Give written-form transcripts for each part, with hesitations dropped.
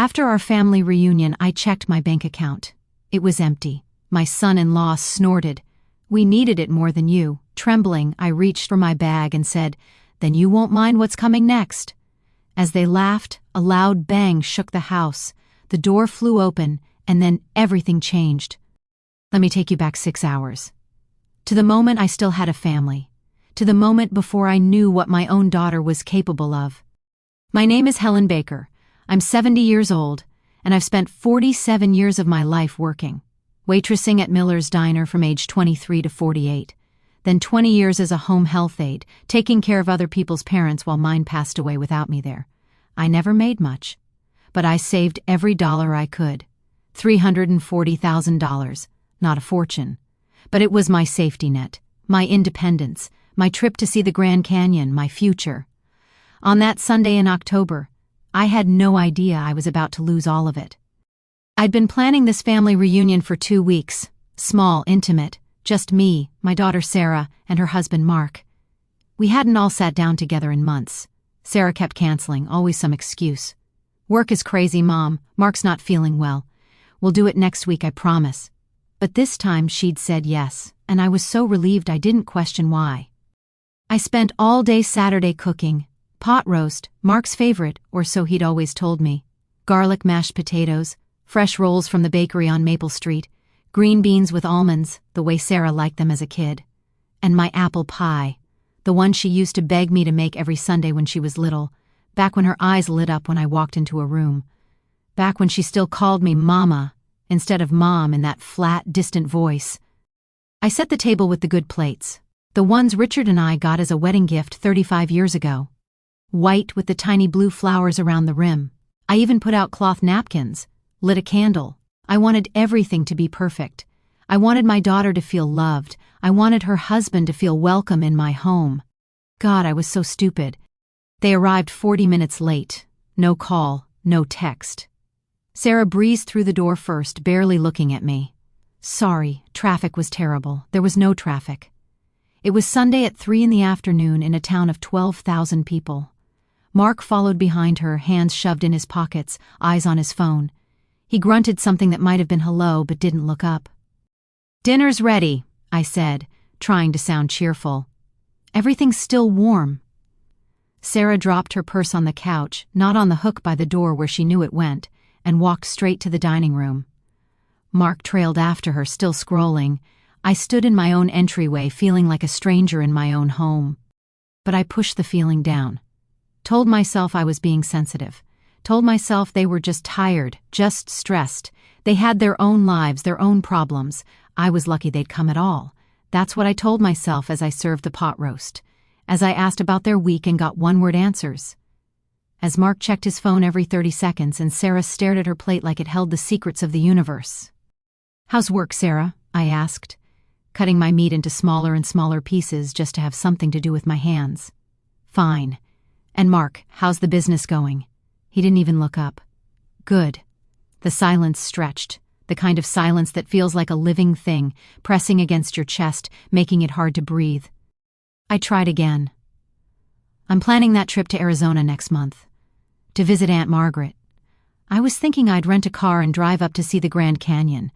After our family reunion, I checked my bank account. It was empty. My son-in-law snorted. "We needed it more than you." Trembling, I reached for my bag and said, "Then you won't mind what's coming next." As they laughed, a loud bang shook the house. The door flew open, and then everything changed. Let me take you back 6 hours. To the moment I still had a family. To the moment before I knew what my own daughter was capable of. My name is Helen Baker. I'm 70 years old, and I've spent 47 years of my life working. Waitressing at Miller's Diner from age 23 to 48. Then 20 years as a home health aide, taking care of other people's parents while mine passed away without me there. I never made much, but I saved every dollar I could. $340,000, not a fortune. But it was my safety net, my independence, my trip to see the Grand Canyon, my future. On that Sunday in October, I had no idea I was about to lose all of it. I'd been planning this family reunion for 2 weeks, small, intimate, just me, my daughter Sarah, and her husband Mark. We hadn't all sat down together in months. Sarah kept canceling, always some excuse. "Work is crazy, Mom. Mark's not feeling well. We'll do it next week, I promise." But this time she'd said yes, and I was so relieved I didn't question why. I spent all day Saturday cooking. Pot roast, Mark's favorite, or so he'd always told me. Garlic mashed potatoes, fresh rolls from the bakery on Maple Street, green beans with almonds, the way Sarah liked them as a kid. And my apple pie, the one she used to beg me to make every Sunday when she was little, back when her eyes lit up when I walked into a room. Back when she still called me Mama, instead of Mom in that flat, distant voice. I set the table with the good plates, the ones Richard and I got as a wedding gift 35 years ago. White with the tiny blue flowers around the rim. I even put out cloth napkins, lit a candle. I wanted everything to be perfect. I wanted my daughter to feel loved. I wanted her husband to feel welcome in my home. God, I was so stupid. They arrived 40 minutes late. No call, no text. Sarah breezed through the door first, barely looking at me. Sorry, traffic was terrible. There was no traffic. It was Sunday at 3 in the afternoon in a town of 12,000 people. Mark followed behind her, hands shoved in his pockets, eyes on his phone. He grunted something that might have been hello, but didn't look up. "Dinner's ready," I said, trying to sound cheerful. "Everything's still warm." Sarah dropped her purse on the couch, not on the hook by the door where she knew it went, and walked straight to the dining room. Mark trailed after her, still scrolling. I stood in my own entryway, feeling like a stranger in my own home. But I pushed the feeling down. Told myself I was being sensitive. Told myself they were just tired, just stressed. They had their own lives, their own problems. I was lucky they'd come at all. That's what I told myself as I served the pot roast. As I asked about their week and got one-word answers. As Mark checked his phone every 30 seconds and Sarah stared at her plate like it held the secrets of the universe. "How's work, Sarah?" I asked, cutting my meat into smaller and smaller pieces just to have something to do with my hands. "Fine. And Mark, how's the business going?" He didn't even look up. "Good." The silence stretched, the kind of silence that feels like a living thing, pressing against your chest, making it hard to breathe. I tried again. "I'm planning that trip to Arizona next month. To visit Aunt Margaret. I was thinking I'd rent a car and drive up to see the Grand Canyon.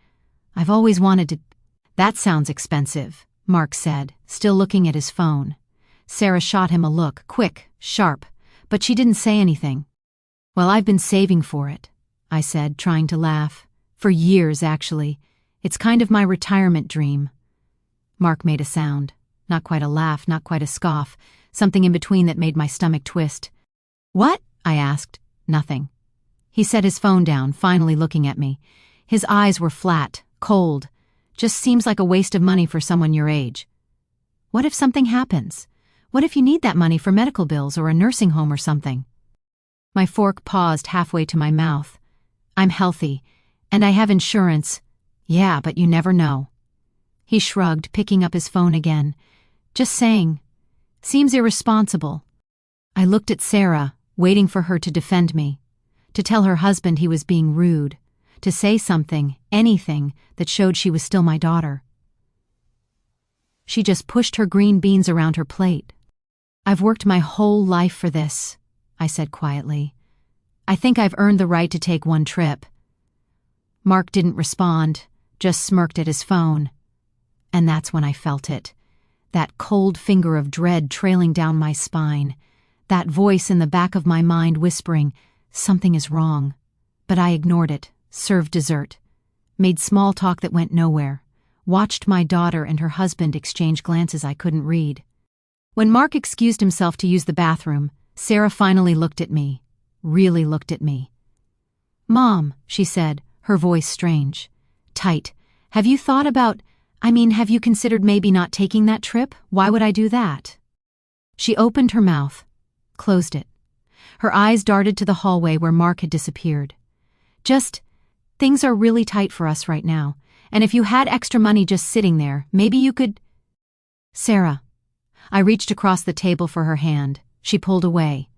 I've always wanted to—" "That sounds expensive," Mark said, still looking at his phone. Sarah shot him a look, quick, sharp, but she didn't say anything. "Well, I've been saving for it," I said, trying to laugh. "For years, actually. It's kind of my retirement dream." Mark made a sound. Not quite a laugh, not quite a scoff. Something in between that made my stomach twist. "What?" I asked. "Nothing." He set his phone down, finally looking at me. His eyes were flat, cold. "Just seems like a waste of money for someone your age." "What if something happens? What if you need that money for medical bills or a nursing home or something?" My fork paused halfway to my mouth. "I'm healthy, and I have insurance." "Yeah, but you never know." He shrugged, picking up his phone again. "Just saying. Seems irresponsible." I looked at Sarah, waiting for her to defend me, to tell her husband he was being rude, to say something, anything, that showed she was still my daughter. She just pushed her green beans around her plate. "I've worked my whole life for this," I said quietly. I think I've earned the right to take one trip." Mark didn't respond, just smirked at his phone. And that's when I felt it. That cold finger of dread trailing down my spine. That voice in the back of my mind whispering, "Something is wrong." But I ignored it, served dessert, made small talk that went nowhere, watched my daughter and her husband exchange glances I couldn't read. When Mark excused himself to use the bathroom, Sarah finally looked at me, really looked at me. "Mom," she said, her voice strange, tight, have you considered maybe not taking that trip? Why would I do that?" She opened her mouth, closed it. Her eyes darted to the hallway where Mark had disappeared. Things are really tight for us right now, and if you had extra money just sitting there, maybe you could—" "Sarah." I reached across the table for her hand. She pulled away.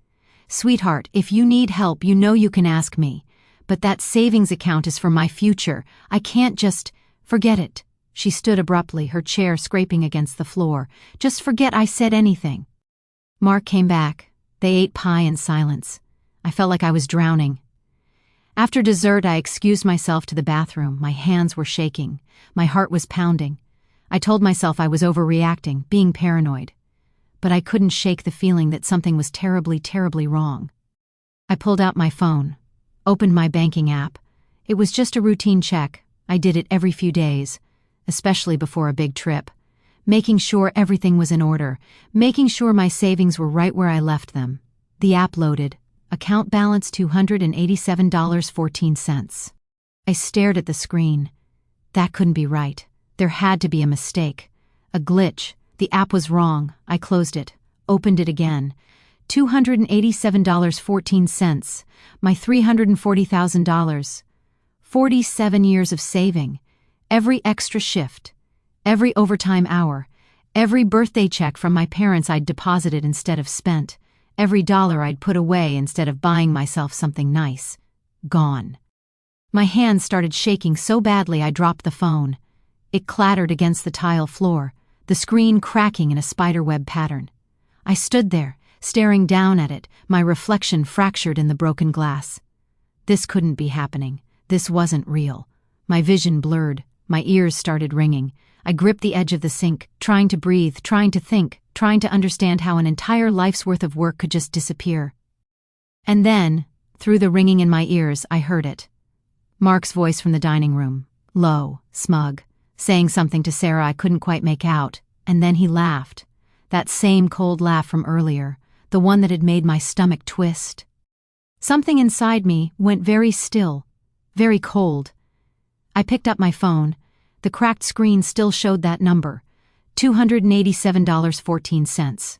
"Sweetheart, if you need help, you know you can ask me. But that savings account is for my future. I can't just— Forget it." She stood abruptly, her chair scraping against the floor. "Just forget I said anything." Mark came back. They ate pie in silence. I felt like I was drowning. After dessert, I excused myself to the bathroom. My hands were shaking. My heart was pounding. I told myself I was overreacting, being paranoid. But I couldn't shake the feeling that something was terribly, terribly wrong. I pulled out my phone, opened my banking app. It was just a routine check. I did it every few days, especially before a big trip, making sure everything was in order, making sure my savings were right where I left them. The app loaded. Account balance $287.14. I stared at the screen. That couldn't be right. There had to be a mistake. A glitch. The app was wrong. I closed it, opened it again. $287.14. My $340,000. 47 years of saving. Every extra shift. Every overtime hour. Every birthday check from my parents I'd deposited instead of spent. Every dollar I'd put away instead of buying myself something nice. Gone. My hands started shaking so badly I dropped the phone. It clattered against the tile floor, the screen cracking in a spiderweb pattern. I stood there, staring down at it, my reflection fractured in the broken glass. This couldn't be happening. This wasn't real. My vision blurred. My ears started ringing. I gripped the edge of the sink, trying to breathe, trying to think, trying to understand how an entire life's worth of work could just disappear. And then, through the ringing in my ears, I heard it. Mark's voice from the dining room, low, smug, saying something to Sarah I couldn't quite make out, and then he laughed. That same cold laugh from earlier, the one that had made my stomach twist. Something inside me went very still, very cold. I picked up my phone. The cracked screen still showed that number, $287.14.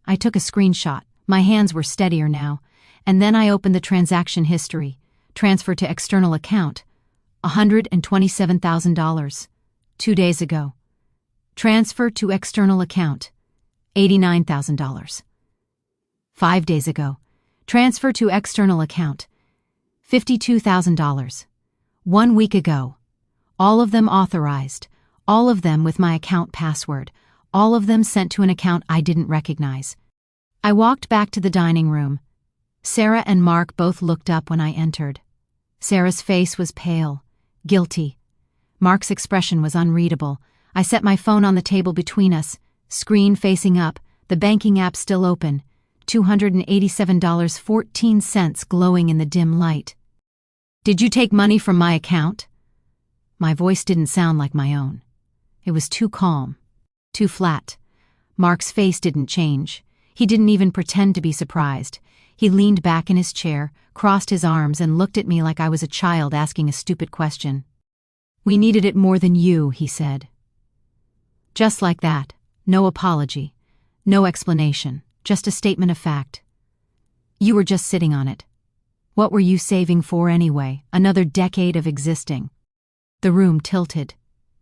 I took a screenshot. My hands were steadier now, and then I opened the transaction history. Transfer to external account, $127,000. 2 days ago. Transfer to external account, $89,000. 5 days ago. Transfer to external account, $52,000. 1 week ago. All of them authorized, all of them with my account password, all of them sent to an account I didn't recognize. I walked back to the dining room. Sarah and Mark both looked up when I entered. Sarah's face was pale, guilty. Mark's expression was unreadable. I set my phone on the table between us, screen facing up, the banking app still open, $287.14 glowing in the dim light. "Did you take money from my account?" My voice didn't sound like my own. It was too calm, too flat. Mark's face didn't change. He didn't even pretend to be surprised. He leaned back in his chair, crossed his arms, and looked at me like I was a child asking a stupid question. "We needed it more than you," he said. Just like that. No apology. No explanation. Just a statement of fact. "You were just sitting on it. What were you saving for anyway? Another decade of existing." The room tilted.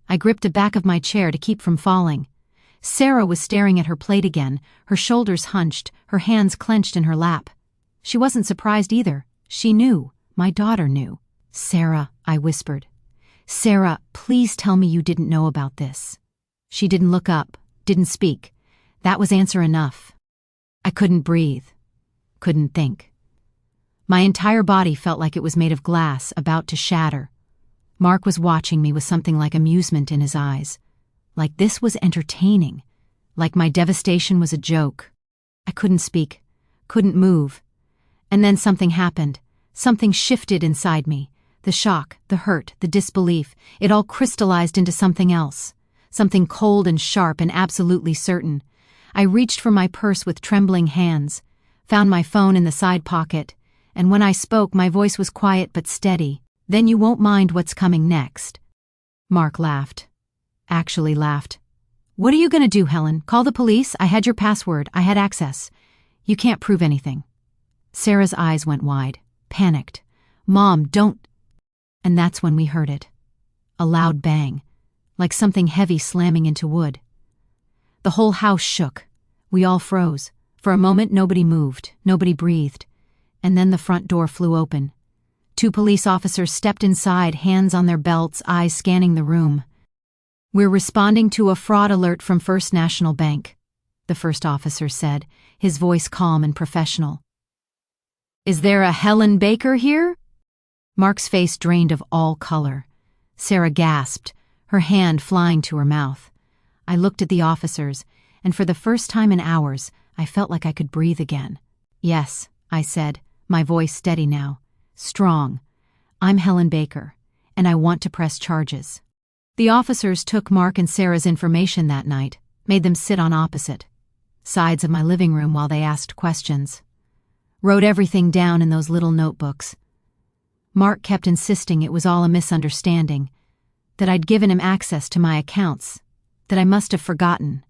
I gripped the back of my chair to keep from falling. Sarah was staring at her plate again, her shoulders hunched, her hands clenched in her lap. She wasn't surprised either. She knew. My daughter knew. "Sarah," I whispered. "Sarah, please tell me you didn't know about this." She didn't look up, didn't speak. That was answer enough. I couldn't breathe. Couldn't think. My entire body felt like it was made of glass, about to shatter. Mark was watching me with something like amusement in his eyes. Like this was entertaining. Like my devastation was a joke. I couldn't speak, couldn't move. And then something happened. Something shifted inside me. The shock, the hurt, the disbelief, it all crystallized into something else. Something cold and sharp and absolutely certain. I reached for my purse with trembling hands, found my phone in the side pocket, and when I spoke, my voice was quiet but steady. "Then you won't mind what's coming next." Mark laughed. Actually laughed. "What are you gonna do, Helen? Call the police? I had your password. I had access. You can't prove anything." Sarah's eyes went wide, panicked. "Mom, don't..." And that's when we heard it. A loud bang, like something heavy slamming into wood. The whole house shook. We all froze. For a moment, nobody moved, nobody breathed. And then the front door flew open. 2 police officers stepped inside, hands on their belts, eyes scanning the room. "We're responding to a fraud alert from First National Bank," the first officer said, his voice calm and professional. "Is there a Helen Baker here?" Mark's face drained of all color. Sarah gasped, her hand flying to her mouth. I looked at the officers, and for the first time in hours, I felt like I could breathe again. "Yes," I said, my voice steady now. Strong. "I'm Helen Baker, and I want to press charges." The officers took Mark and Sarah's information that night, made them sit on opposite sides of my living room while they asked questions. Wrote everything down in those little notebooks. Mark kept insisting it was all a misunderstanding, that I'd given him access to my accounts, that I must have forgotten.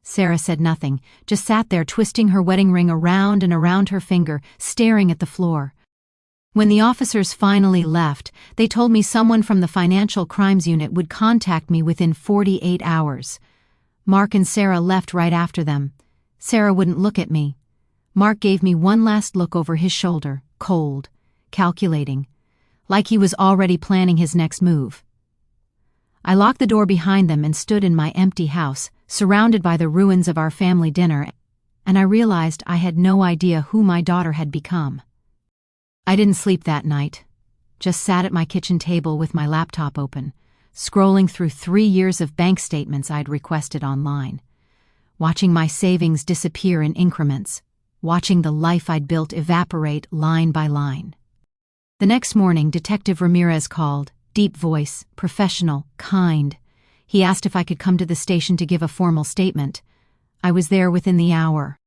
Sarah said nothing, just sat there twisting her wedding ring around and around her finger, staring at the floor. When the officers finally left, they told me someone from the Financial Crimes Unit would contact me within 48 hours. Mark and Sarah left right after them. Sarah wouldn't look at me. Mark gave me one last look over his shoulder, cold, calculating, like he was already planning his next move. I locked the door behind them and stood in my empty house, surrounded by the ruins of our family dinner, and I realized I had no idea who my daughter had become. I didn't sleep that night, just sat at my kitchen table with my laptop open, scrolling through 3 years of bank statements I'd requested online, watching my savings disappear in increments, watching the life I'd built evaporate line by line. The next morning, Detective Ramirez called, deep voice, professional, kind. He asked if I could come to the station to give a formal statement. I was there within the hour.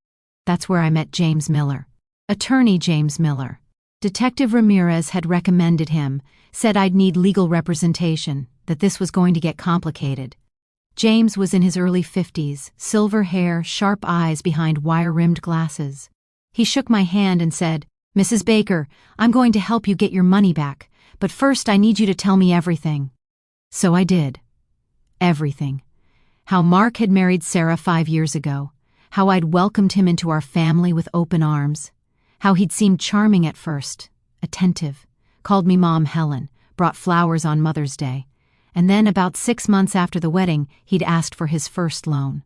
That's where I met James Miller. Attorney James Miller. Detective Ramirez had recommended him, said I'd need legal representation, that this was going to get complicated. James was in his early 50s, silver hair, sharp eyes behind wire-rimmed glasses. He shook my hand and said, "Mrs. Baker, I'm going to help you get your money back, but first I need you to tell me everything." So I did. Everything. How Mark had married Sarah 5 years ago, how I'd welcomed him into our family with open arms, how he'd seemed charming at first, attentive, called me Mom Helen, brought flowers on Mother's Day, and then about 6 months after the wedding, he'd asked for his first loan.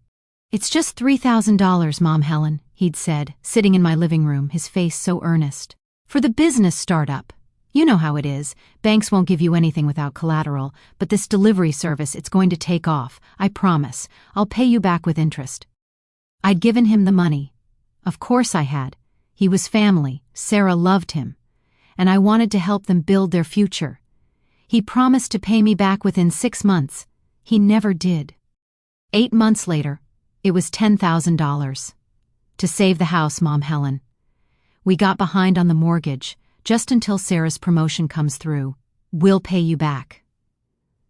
"It's just $3,000, Mom Helen," he'd said, sitting in my living room, his face so earnest. "For the business startup. You know how it is. Banks won't give you anything without collateral, but this delivery service, it's going to take off. I promise. I'll pay you back with interest." I'd given him the money. Of course I had. He was family. Sarah loved him. And I wanted to help them build their future. He promised to pay me back within 6 months. He never did. 8 months later, it was $10,000. To save the house, Mom Helen. We got behind on the mortgage, just until Sarah's promotion comes through. "We'll pay you back."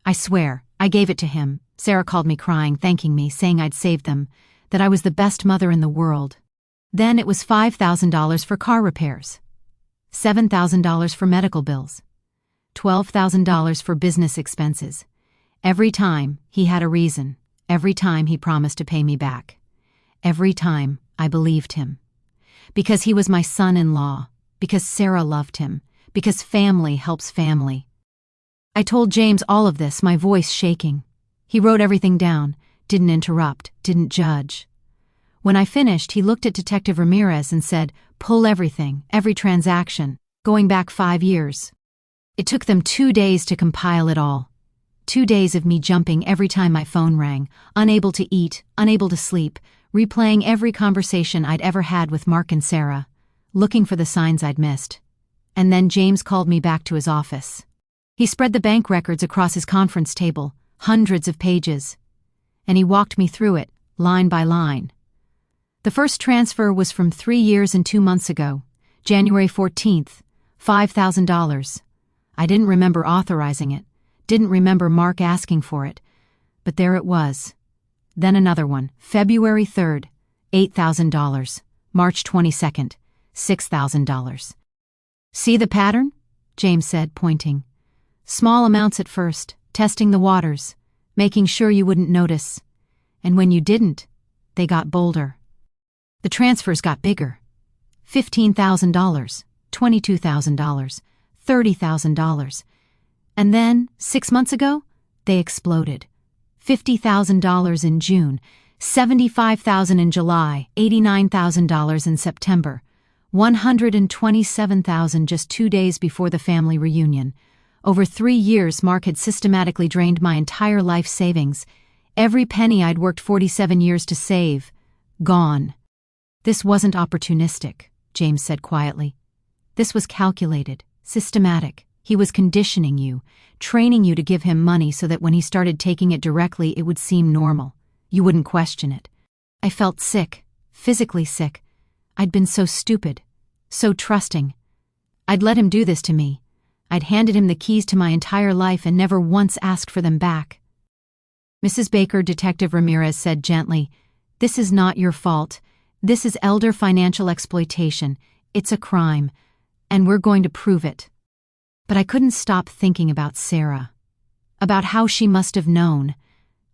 I swear, I gave it to him. Sarah called me crying, thanking me, saying I'd saved them, that I was the best mother in the world. Then it was $5,000 for car repairs, $7,000 for medical bills, $12,000 for business expenses. Every time, he had a reason. Every time he promised to pay me back. Every time, I believed him. Because he was my son-in-law. Because Sarah loved him. Because family helps family. I told James all of this, my voice shaking. He wrote everything down, didn't interrupt, didn't judge. When I finished, he looked at Detective Ramirez and said, "Pull everything, every transaction." going back 5 years. It took them 2 days to compile it all. 2 days of me jumping every time my phone rang, unable to eat, unable to sleep, replaying every conversation I'd ever had with Mark and Sarah, looking for the signs I'd missed. And then James called me back to his office. He spread the bank records across his conference table, hundreds of pages, and he walked me through it, line by line. The first transfer was from 3 years and 2 months ago, January 14th, $5,000. I didn't remember authorizing it, didn't remember Mark asking for it, but there it was. Then another one, February 3rd, $8,000, March 22nd, $6,000. See the pattern? James said, pointing. Small amounts at first, testing the waters, making sure you wouldn't notice. And when you didn't, they got bolder. The transfers got bigger. $15,000, $22,000, $30,000. And then, 6 months ago, they exploded. $50,000 in June, $75,000 in July, $89,000 in September, $127,000 just 2 days before the family reunion. Over 3 years, Mark had systematically drained my entire life savings. Every penny I'd worked 47 years to save. Gone. This wasn't opportunistic, James said quietly. This was calculated, systematic. He was conditioning you, training you to give him money so that when he started taking it directly, it would seem normal. You wouldn't question it. I felt sick, physically sick. I'd been so stupid, so trusting. I'd let him do this to me. I'd handed him the keys to my entire life and never once asked for them back. Mrs. Baker, Detective Ramirez said gently, "This is not your fault. This is elder financial exploitation. It's a crime, and we're going to prove it." But I couldn't stop thinking about Sarah, about how she must have known.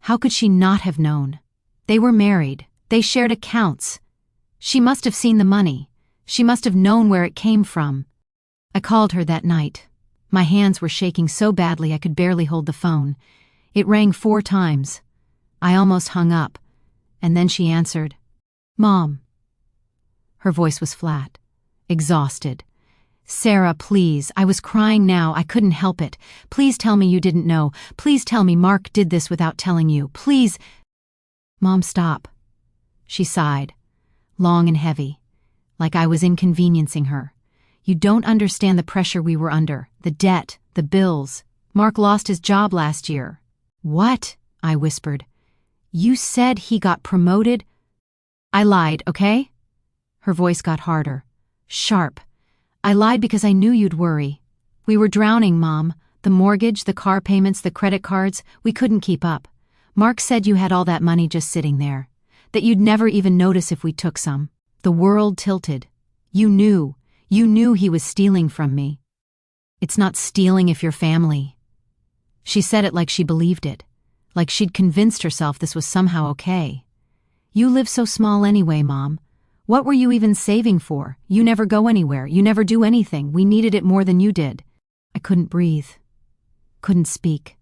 How could she not have known? They were married. They shared accounts. She must have seen the money. She must have known where it came from. I called her that night. My hands were shaking so badly I could barely hold the phone. It rang 4 times. I almost hung up, and then she answered, "Mom." Her voice was flat, exhausted. "Sarah, please, I was crying now, I couldn't help it. Please tell me you didn't know. Please tell me Mark did this without telling you. Please." "Mom, stop." She sighed, long and heavy, like I was inconveniencing her. "You don't understand the pressure we were under, the debt, the bills. Mark lost his job last year." "What?" I whispered. "You said he got promoted?" "I lied, okay?" Her voice got harder, sharp. "I lied because I knew you'd worry. We were drowning, Mom. The mortgage, the car payments, the credit cards, we couldn't keep up. Mark said you had all that money just sitting there, that you'd never even notice if we took some. The world tilted. You knew he was stealing from me." "It's not stealing if you're family." She said it like she believed it, like she'd convinced herself this was somehow okay. "You live so small anyway, Mom. What were you even saving for? You never go anywhere. You never do anything. We needed it more than you did." I couldn't breathe. Couldn't speak.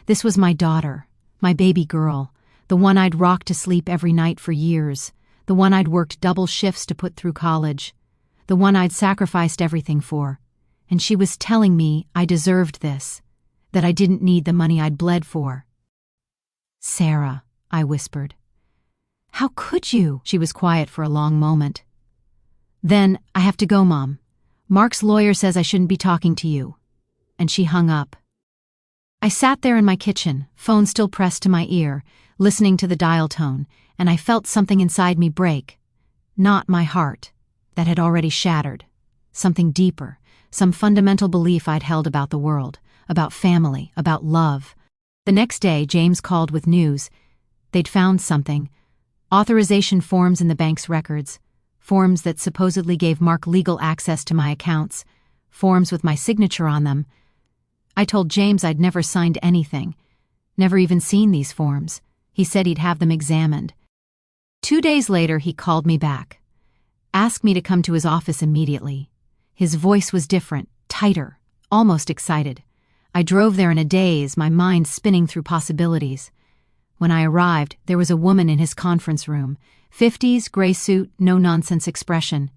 This was my daughter, my baby girl, the one I'd rocked to sleep every night for years, the one I'd worked double shifts to put through college, the one I'd sacrificed everything for. And she was telling me I deserved this, that I didn't need the money I'd bled for. "Sarah," I whispered. "How could you?" She was quiet for a long moment. "Then, I have to go, Mom. Mark's lawyer says I shouldn't be talking to you." And she hung up. I sat there in my kitchen, phone still pressed to my ear, listening to the dial tone, and I felt something inside me break. Not my heart, that had already shattered. Something deeper, some fundamental belief I'd held about the world, about family, about love. The next day, James called with news. They'd found something. Authorization forms in the bank's records, forms that supposedly gave Mark legal access to my accounts, forms with my signature on them. I told James I'd never signed anything, never even seen these forms. He said he'd have them examined. 2 days later, he called me back, asked me to come to his office immediately. His voice was different, tighter, almost excited. I drove there in a daze, my mind spinning through possibilities. When I arrived, there was a woman in his conference room, 50s, gray suit, no-nonsense expression.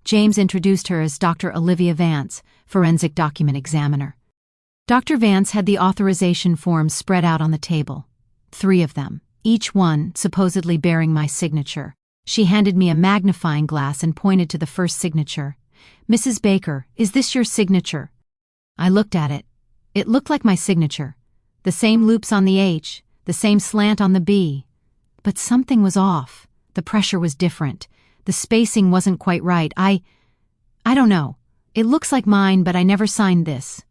James introduced her as Dr. Olivia Vance, forensic document examiner. Dr. Vance had the authorization forms spread out on the table. 3 of them, each one supposedly bearing my signature. She handed me a magnifying glass and pointed to the first signature. "Mrs. Baker, is this your signature?" I looked at it. It looked like my signature. The same loops on the H, the same slant on the B. But something was off. The pressure was different. The spacing wasn't quite right. I don't know. It looks like mine, but I never signed this.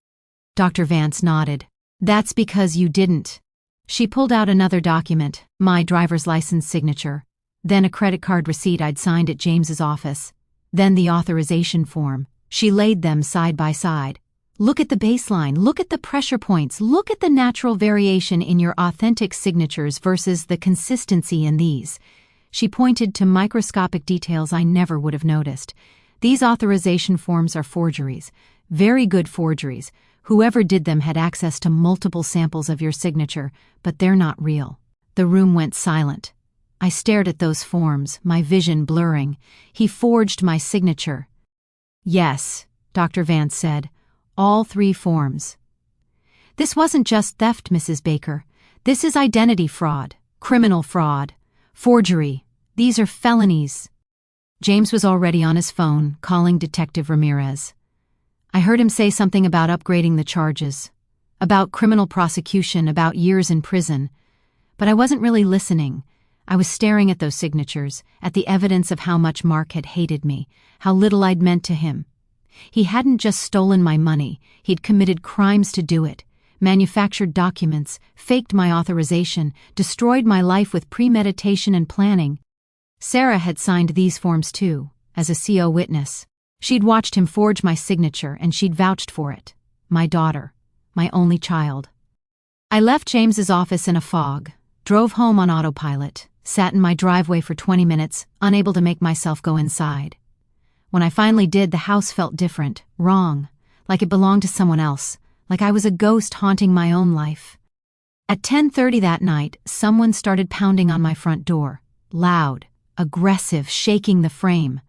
Dr. Vance nodded. "That's because you didn't." She pulled out another document, my driver's license signature, then a credit card receipt I'd signed at James's office, then the authorization form. She laid them side by side. "Look at the baseline, look at the pressure points, look at the natural variation in your authentic signatures versus the consistency in these." She pointed to microscopic details I never would have noticed. "These authorization forms are forgeries, very good forgeries. Whoever did them had access to multiple samples of your signature, but they're not real." The room went silent. I stared at those forms, my vision blurring. "He forged my signature." "Yes," Dr. Vance said. "All 3 forms." "This wasn't just theft, Mrs. Baker. This is identity fraud, criminal fraud, forgery. These are felonies." James was already on his phone, calling Detective Ramirez. I heard him say something about upgrading the charges, about criminal prosecution, about years in prison. But I wasn't really listening. I was staring at those signatures, at the evidence of how much Mark had hated me, how little I'd meant to him. He hadn't just stolen my money, he'd committed crimes to do it, manufactured documents, faked my authorization, destroyed my life with premeditation and planning. Sarah had signed these forms too, as a CO witness. She'd watched him forge my signature and she'd vouched for it. My daughter, my only child. I left James's office in a fog, drove home on autopilot, sat in my driveway for 20 minutes, unable to make myself go inside. When I finally did, the house felt different, wrong, like it belonged to someone else, like I was a ghost haunting my own life. At 10:30 that night, someone started pounding on my front door, loud, aggressive, shaking the frame.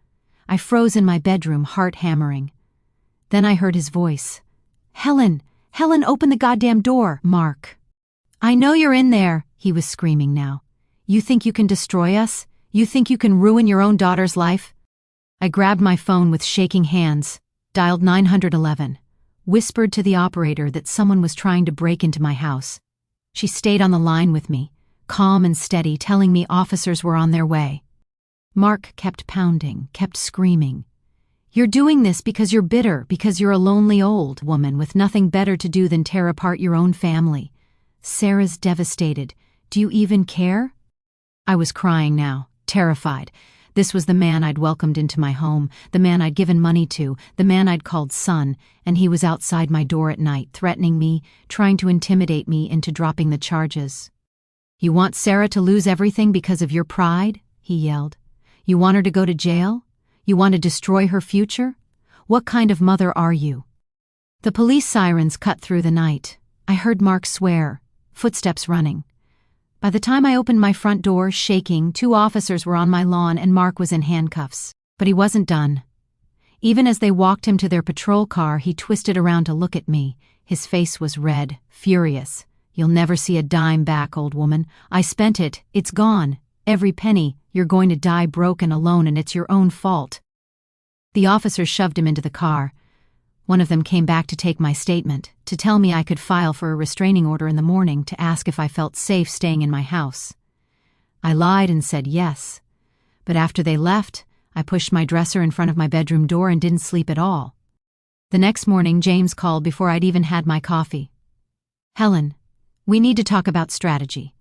I froze in my bedroom, heart hammering. Then I heard his voice. Helen, open the goddamn door, Mark." "I know you're in there," he was screaming now. "You think you can destroy us? You think you can ruin your own daughter's life?" I grabbed my phone with shaking hands, dialed 911, whispered to the operator that someone was trying to break into my house. She stayed on the line with me, calm and steady, telling me officers were on their way. Mark kept pounding, kept screaming. "You're doing this because you're bitter, because you're a lonely old woman with nothing better to do than tear apart your own family. Sarah's devastated. Do you even care?" I was crying now, terrified. This was the man I'd welcomed into my home, the man I'd given money to, the man I'd called son, and he was outside my door at night, threatening me, trying to intimidate me into dropping the charges. "You want Sarah to lose everything because of your pride?" he yelled. "You want her to go to jail? You want to destroy her future? What kind of mother are you?" The police sirens cut through the night. I heard Mark swear, footsteps running. By the time I opened my front door, shaking, 2 officers were on my lawn and Mark was in handcuffs. But he wasn't done. Even as they walked him to their patrol car, he twisted around to look at me. His face was red, furious. "You'll never see a dime back, old woman. I spent it. It's gone. Every penny. You're going to die broke and alone, and it's your own fault." The officers shoved him into the car. One of them came back to take my statement, to tell me I could file for a restraining order in the morning, to ask if I felt safe staying in my house. I lied and said yes. But after they left, I pushed my dresser in front of my bedroom door and didn't sleep at all. The next morning, James called before I'd even had my coffee. "Helen, we need to talk about strategy.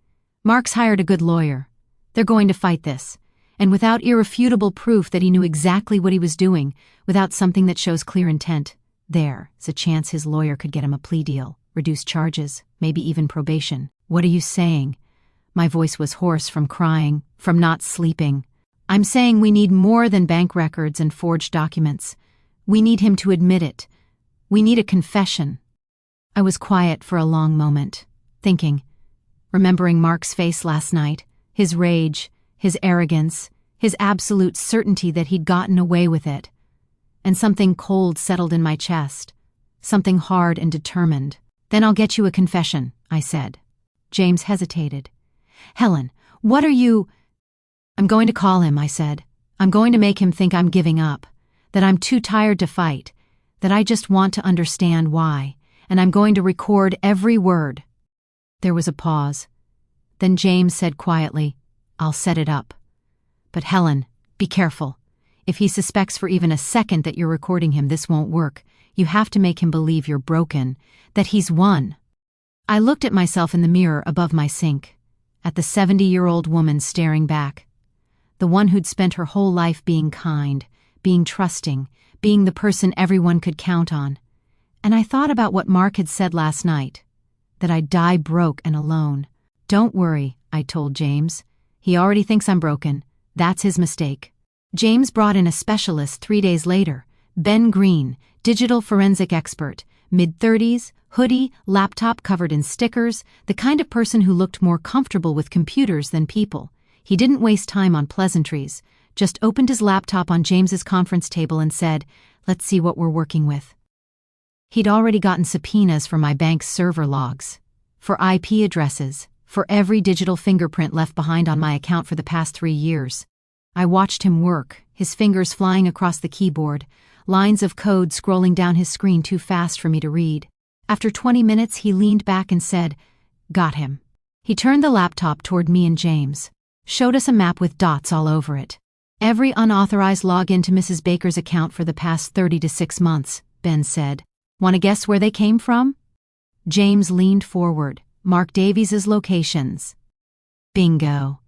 Mark's hired a good lawyer. They're going to fight this. And without irrefutable proof that he knew exactly what he was doing, without something that shows clear intent, there's a chance his lawyer could get him a plea deal, reduce charges, maybe even probation." "What are you saying?" My voice was hoarse from crying, from not sleeping. "I'm saying we need more than bank records and forged documents. We need him to admit it. We need a confession." I was quiet for a long moment, thinking, remembering Mark's face last night, his rage, his arrogance, his absolute certainty that he'd gotten away with it. and something cold settled in my chest. Something hard and determined. "Then I'll get you a confession," I said. James hesitated. "Helen, what are you—" "I'm going to call him," I said. "I'm going to make him think I'm giving up, that I'm too tired to fight, that I just want to understand why, and I'm going to record every word." There was a pause. Then James said quietly, "I'll set it up. But Helen, be careful. If he suspects for even a second that you're recording him, this won't work. You have to make him believe you're broken, that he's won." I looked at myself in the mirror above my sink, at the 70-year-old woman staring back, the one who'd spent her whole life being kind, being trusting, being the person everyone could count on. And I thought about what Mark had said last night, that I'd die broke and alone. "Don't worry," I told James. "He already thinks I'm broken. That's his mistake." James brought in a specialist 3 days later, Ben Green, digital forensic expert, mid-30s, hoodie, laptop covered in stickers, the kind of person who looked more comfortable with computers than people. He didn't waste time on pleasantries, just opened his laptop on James's conference table and said, "Let's see what we're working with." He'd already gotten subpoenas for my bank's server logs, for IP addresses, for every digital fingerprint left behind on my account for the past 3 years. I watched him work, his fingers flying across the keyboard, lines of code scrolling down his screen too fast for me to read. After 20 minutes, he leaned back and said, "Got him." He turned the laptop toward me and James, showed us a map with dots all over it. "Every unauthorized login to Mrs. Baker's account for the past 30 to 6 months, Ben said. "Want to guess where they came from?" James leaned forward. "Mark Davies's locations." Bingo.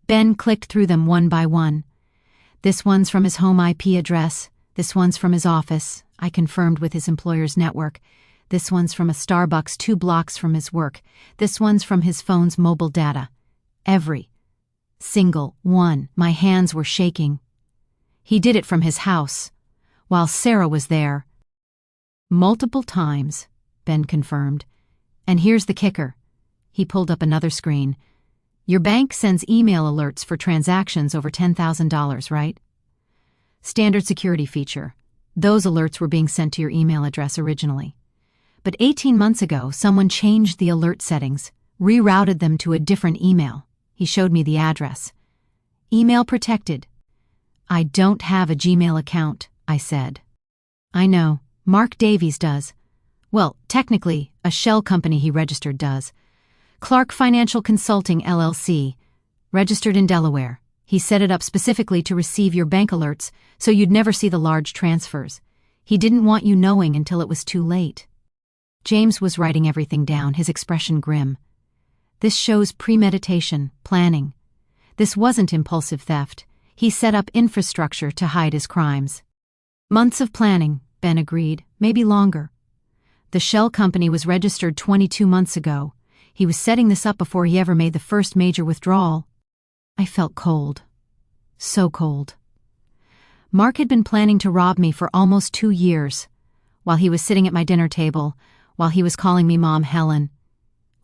Ben clicked through them one by one. "This one's from his home IP address. This one's from his office," I confirmed with his employer's network. "This one's from a Starbucks 2 blocks from his work. This one's from his phone's mobile data." Every single one. My hands were shaking. He did it from his house, while Sarah was there. "Multiple times," Ben confirmed. "And here's the kicker." He pulled up another screen. "Your bank sends email alerts for transactions over $10,000, right? Standard security feature. Those alerts were being sent to your email address originally. But 18 months ago, someone changed the alert settings, rerouted them to a different email." He showed me the address. "Email protected." "I don't have a Gmail account," I said. "I know. Mark Davies does. Well, technically, a shell company he registered does. Clark Financial Consulting, LLC, registered in Delaware. He set it up specifically to receive your bank alerts so you'd never see the large transfers. He didn't want you knowing until it was too late." James was writing everything down, his expression grim. "This shows premeditation, planning. This wasn't impulsive theft. He set up infrastructure to hide his crimes." "Months of planning," Ben agreed, "maybe longer. The shell company was registered 22 months ago. He was setting this up before he ever made the first major withdrawal." I felt cold. So cold. Mark had been planning to rob me for almost 2 years, while he was sitting at my dinner table, while he was calling me Mom Helen,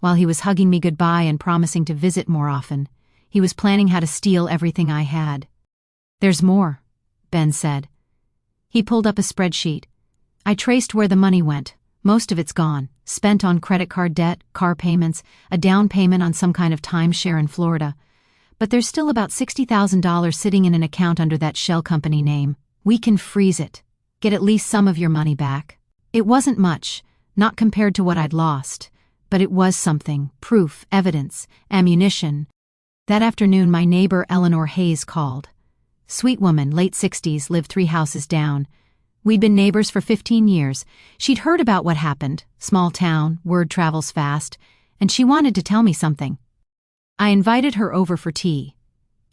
while he was hugging me goodbye and promising to visit more often. He was planning how to steal everything I had. "There's more," Ben said. He pulled up a spreadsheet. "I traced where the money went. Most of it's gone, spent on credit card debt, car payments, a down payment on some kind of timeshare in Florida. But there's still about $60,000 sitting in an account under that shell company name. We can freeze it. Get at least some of your money back." It wasn't much, not compared to what I'd lost, but it was something, proof, evidence, ammunition. That afternoon, my neighbor Eleanor Hayes called. Sweet woman, late 60s, lived 3 houses down. We'd been neighbors for 15 years. She'd heard about what happened, small town, word travels fast, and she wanted to tell me something. I invited her over for tea.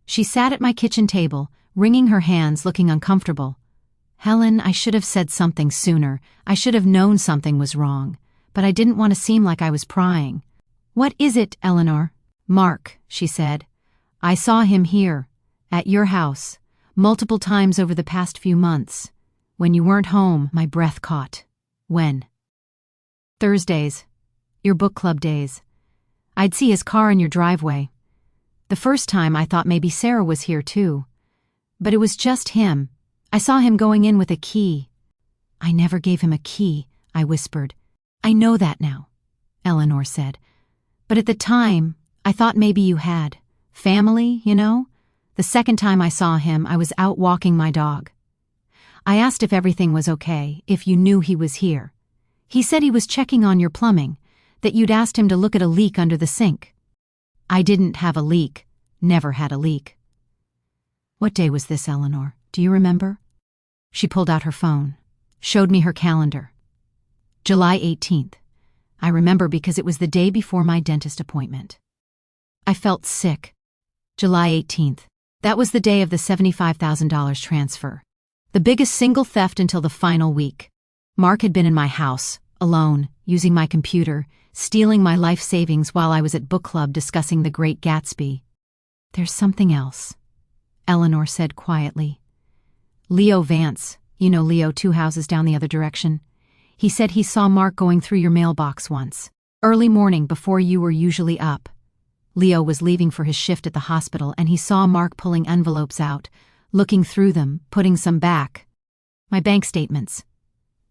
She sat at my kitchen table, wringing her hands, looking uncomfortable. "Helen, I should have said something sooner. I should have known something was wrong. But I didn't want to seem like I was prying." "What is it, Eleanor?" "Mark," she said. "I saw him here, at your house, multiple times over the past few months. When you weren't home, my breath caught." "When?" "Thursdays. Your book club days. I'd see his car in your driveway. The first time I thought maybe Sarah was here too. But it was just him. I saw him going in with a key." "I never gave him a key," I whispered. "I know that now," Eleanor said. "But at the time, I thought maybe you had. Family, you know? The second time I saw him, I was out walking my dog. I asked if everything was okay, if you knew he was here. He said he was checking on your plumbing, that you'd asked him to look at a leak under the sink." "I didn't have a leak. Never had a leak." "What day was this, Eleanor? Do you remember?" She pulled out her phone, showed me her calendar. "July 18th. I remember because it was the day before my dentist appointment." I felt sick. July 18th. That was the day of the $75,000 transfer. The biggest single theft until the final week. Mark had been in my house, alone, using my computer, stealing my life savings while I was at book club discussing The Great Gatsby. "There's something else," Eleanor said quietly. "Leo Vance, you know Leo 2 houses down the other direction. He said he saw Mark going through your mailbox once, early morning before you were usually up. Leo was leaving for his shift at the hospital and he saw Mark pulling envelopes out, looking through them, putting some back. My bank statements.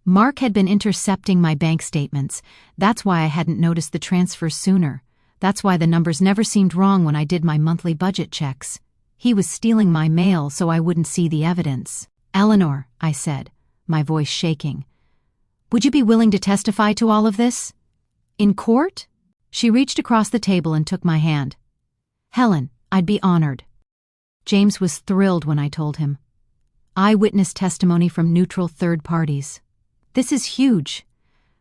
Mark had been intercepting my bank statements. That's why I hadn't noticed the transfers sooner. That's why the numbers never seemed wrong when I did my monthly budget checks. He was stealing my mail so I wouldn't see the evidence." "Eleanor," I said, my voice shaking, "would you be willing to testify to all of this? In court?" She reached across the table and took my hand. "Helen, I'd be honored." James was thrilled when I told him. "Eyewitness testimony from neutral third parties. This is huge.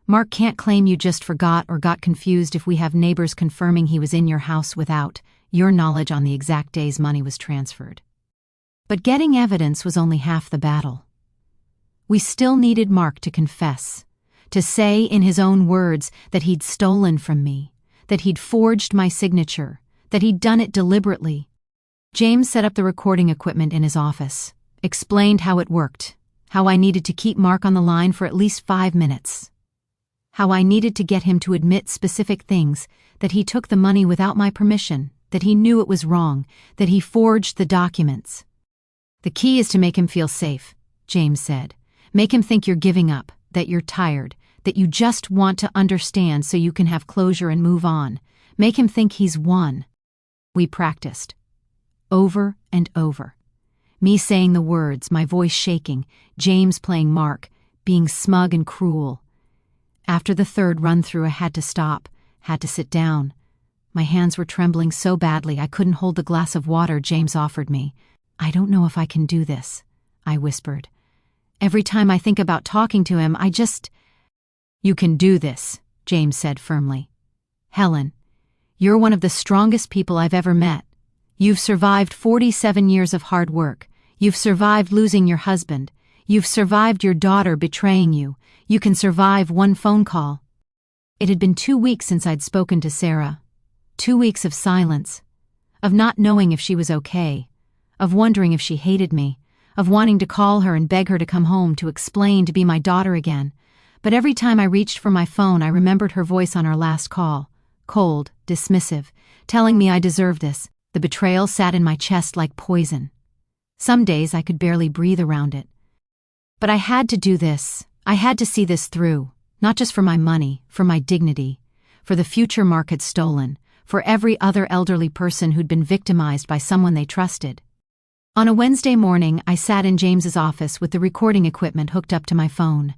Mark can't claim you just forgot or got confused if we have neighbors confirming he was in your house without your knowledge on the exact days money was transferred." But getting evidence was only half the battle. We still needed Mark to confess, to say in his own words that he'd stolen from me, that he'd forged my signature, that he'd done it deliberately. James set up the recording equipment in his office, explained how it worked, how I needed to keep Mark on the line for at least 5 minutes, how I needed to get him to admit specific things, that he took the money without my permission, that he knew it was wrong, that he forged the documents. "The key is to make him feel safe," James said. "Make him think you're giving up, that you're tired, that you just want to understand so you can have closure and move on. Make him think he's won." We practiced. Over and over. Me saying the words, my voice shaking, James playing Mark, being smug and cruel. After the third run-through, I had to stop, had to sit down. My hands were trembling so badly I couldn't hold the glass of water James offered me. "I don't know if I can do this," I whispered. "Every time I think about talking to him, I just—" "You can do this," James said firmly. "Helen, you're one of the strongest people I've ever met. You've survived 47 years of hard work. You've survived losing your husband. You've survived your daughter betraying you. You can survive one phone call." It had been 2 weeks since I'd spoken to Sarah. 2 weeks of silence, of not knowing if she was okay, of wondering if she hated me, of wanting to call her and beg her to come home, to explain, to be my daughter again. But every time I reached for my phone, I remembered her voice on our last call, cold, dismissive, telling me I deserved this. The betrayal sat in my chest like poison. Some days I could barely breathe around it. But I had to do this. I had to see this through, not just for my money, for my dignity, for the future Mark had stolen, for every other elderly person who'd been victimized by someone they trusted. On a Wednesday morning, I sat in James's office with the recording equipment hooked up to my phone.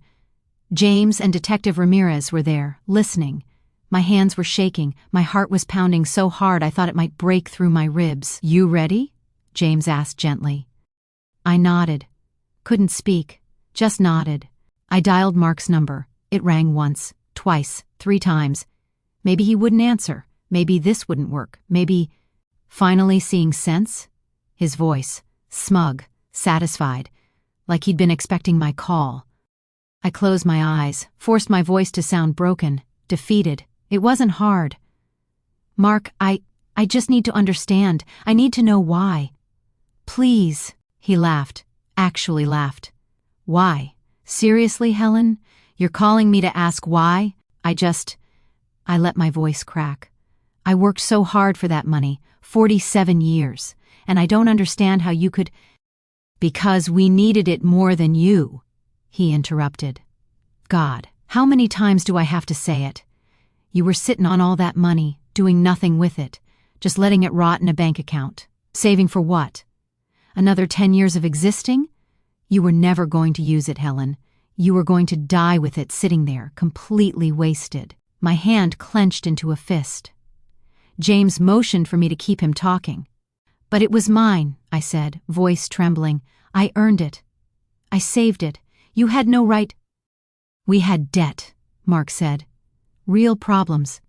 James and Detective Ramirez were there, listening. My hands were shaking, my heart was pounding so hard I thought it might break through my ribs. "You ready?" James asked gently. I nodded. Couldn't speak, just nodded. I dialed Mark's number. It rang once, twice, 3 times. Maybe he wouldn't answer. Maybe this wouldn't work. Maybe... Finally seeing sense? His voice, smug, satisfied, like he'd been expecting my call. I closed my eyes, forced my voice to sound broken, defeated. It wasn't hard. "Mark, I just need to understand. I need to know why." "Please." He laughed, actually laughed. "Why? Seriously, Helen? You're calling me to ask why?" I let my voice crack. "I worked so hard for that money, 47 years, and I don't understand how you could..." Because we needed it more than you, he interrupted. God, how many times do I have to say it? You were sitting on all that money, doing nothing with it, just letting it rot in a bank account. Saving for what? Another 10 years of existing? You were never going to use it, Helen. You were going to die with it sitting there, completely wasted. My hand clenched into a fist. James motioned for me to keep him talking. But it was mine, I said, voice trembling. I earned it. I saved it. You had no right. We had debt, Mark said. Real problems.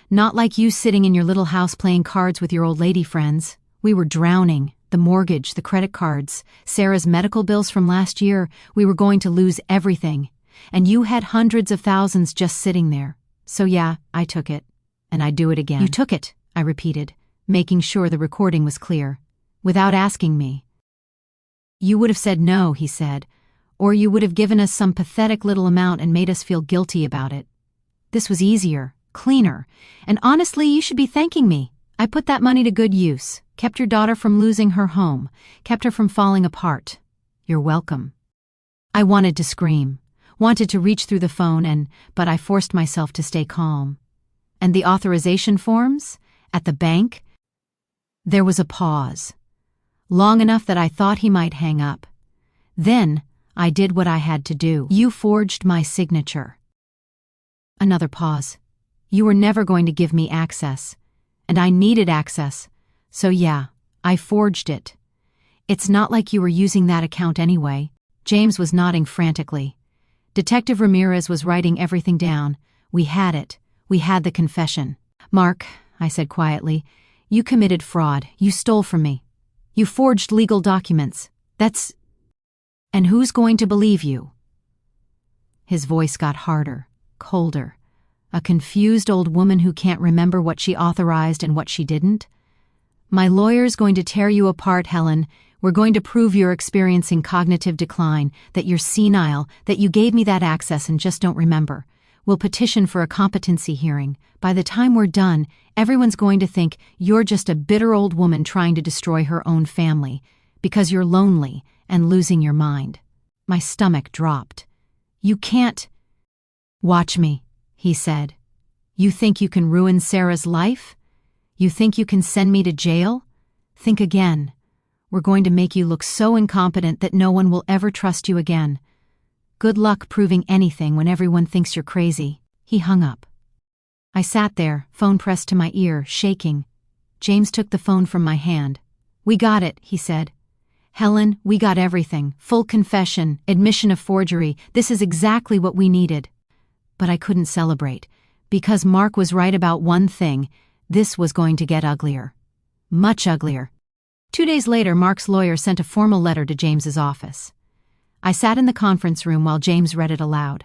Not like you sitting in your little house playing cards with your old lady friends. We were drowning. The mortgage, the credit cards, Sarah's medical bills from last year. We were going to lose everything. And you had hundreds of thousands just sitting there. So yeah, I took it. And I'd do it again. You took it, I repeated, making sure the recording was clear. Without asking me. You would have said no, he said. Or you would have given us some pathetic little amount and made us feel guilty about it. This was easier, cleaner. And honestly, you should be thanking me. I put that money to good use. Kept your daughter from losing her home, kept her from falling apart. You're welcome. I wanted to scream, wanted to reach through the phone but I forced myself to stay calm. And the authorization forms? At the bank? There was a pause. Long enough that I thought he might hang up. Then, I did what I had to do. You forged my signature. Another pause. You were never going to give me access. And I needed access. So yeah, I forged it. It's not like you were using that account anyway. James was nodding frantically. Detective Ramirez was writing everything down. We had it. We had the confession. Mark, I said quietly, you committed fraud. You stole from me. You forged legal documents. That's... And who's going to believe you? His voice got harder, colder. A confused old woman who can't remember what she authorized and what she didn't? My lawyer's going to tear you apart, Helen. We're going to prove you're experiencing cognitive decline, that you're senile, that you gave me that access and just don't remember. We'll petition for a competency hearing. By the time we're done, everyone's going to think you're just a bitter old woman trying to destroy her own family, because you're lonely and losing your mind. My stomach dropped. You can't... Watch me, he said. You think you can ruin Sarah's life? You think you can send me to jail? Think again. We're going to make you look so incompetent that no one will ever trust you again. Good luck proving anything when everyone thinks you're crazy. He hung up. I sat there, phone pressed to my ear, shaking. James took the phone from my hand. We got it, he said. Helen, we got everything. Full confession, admission of forgery. This is exactly what we needed. But I couldn't celebrate. Because Mark was right about one thing. This was going to get uglier. Much uglier. 2 days later, Mark's lawyer sent a formal letter to James's office. I sat in the conference room while James read it aloud.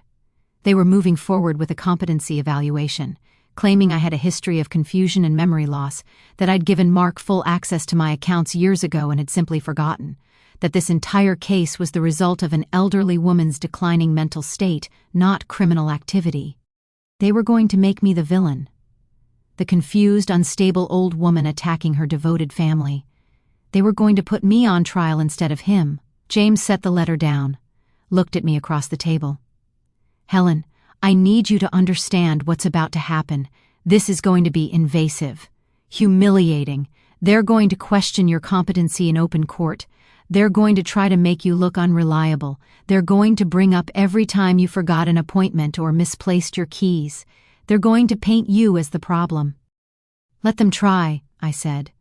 They were moving forward with a competency evaluation, claiming I had a history of confusion and memory loss, that I'd given Mark full access to my accounts years ago and had simply forgotten, that this entire case was the result of an elderly woman's declining mental state, not criminal activity. They were going to make me the villain. The confused, unstable old woman attacking her devoted family. They were going to put me on trial instead of him. James set the letter down, looked at me across the table. Helen, I need you to understand what's about to happen. This is going to be invasive, humiliating. They're going to question your competency in open court. They're going to try to make you look unreliable. They're going to bring up every time you forgot an appointment or misplaced your keys. They're going to paint you as the problem. Let them try, I said.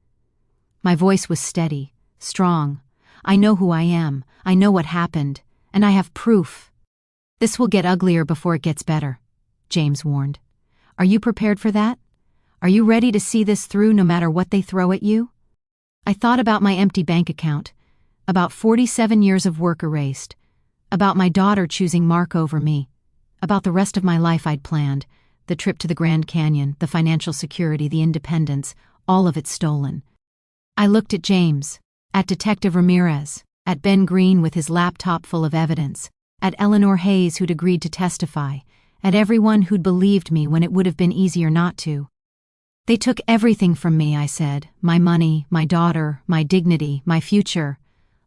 My voice was steady, strong. I know who I am. I know what happened. And I have proof. This will get uglier before it gets better, James warned. Are you prepared for that? Are you ready to see this through no matter what they throw at you? I thought about my empty bank account, about 47 years of work erased, about my daughter choosing Mark over me, about the rest of my life I'd planned, the trip to the Grand Canyon, the financial security, the independence, all of it stolen. I looked at James, at Detective Ramirez, at Ben Green with his laptop full of evidence, at Eleanor Hayes who'd agreed to testify, at everyone who'd believed me when it would have been easier not to. They took everything from me, I said, my money, my daughter, my dignity, my future.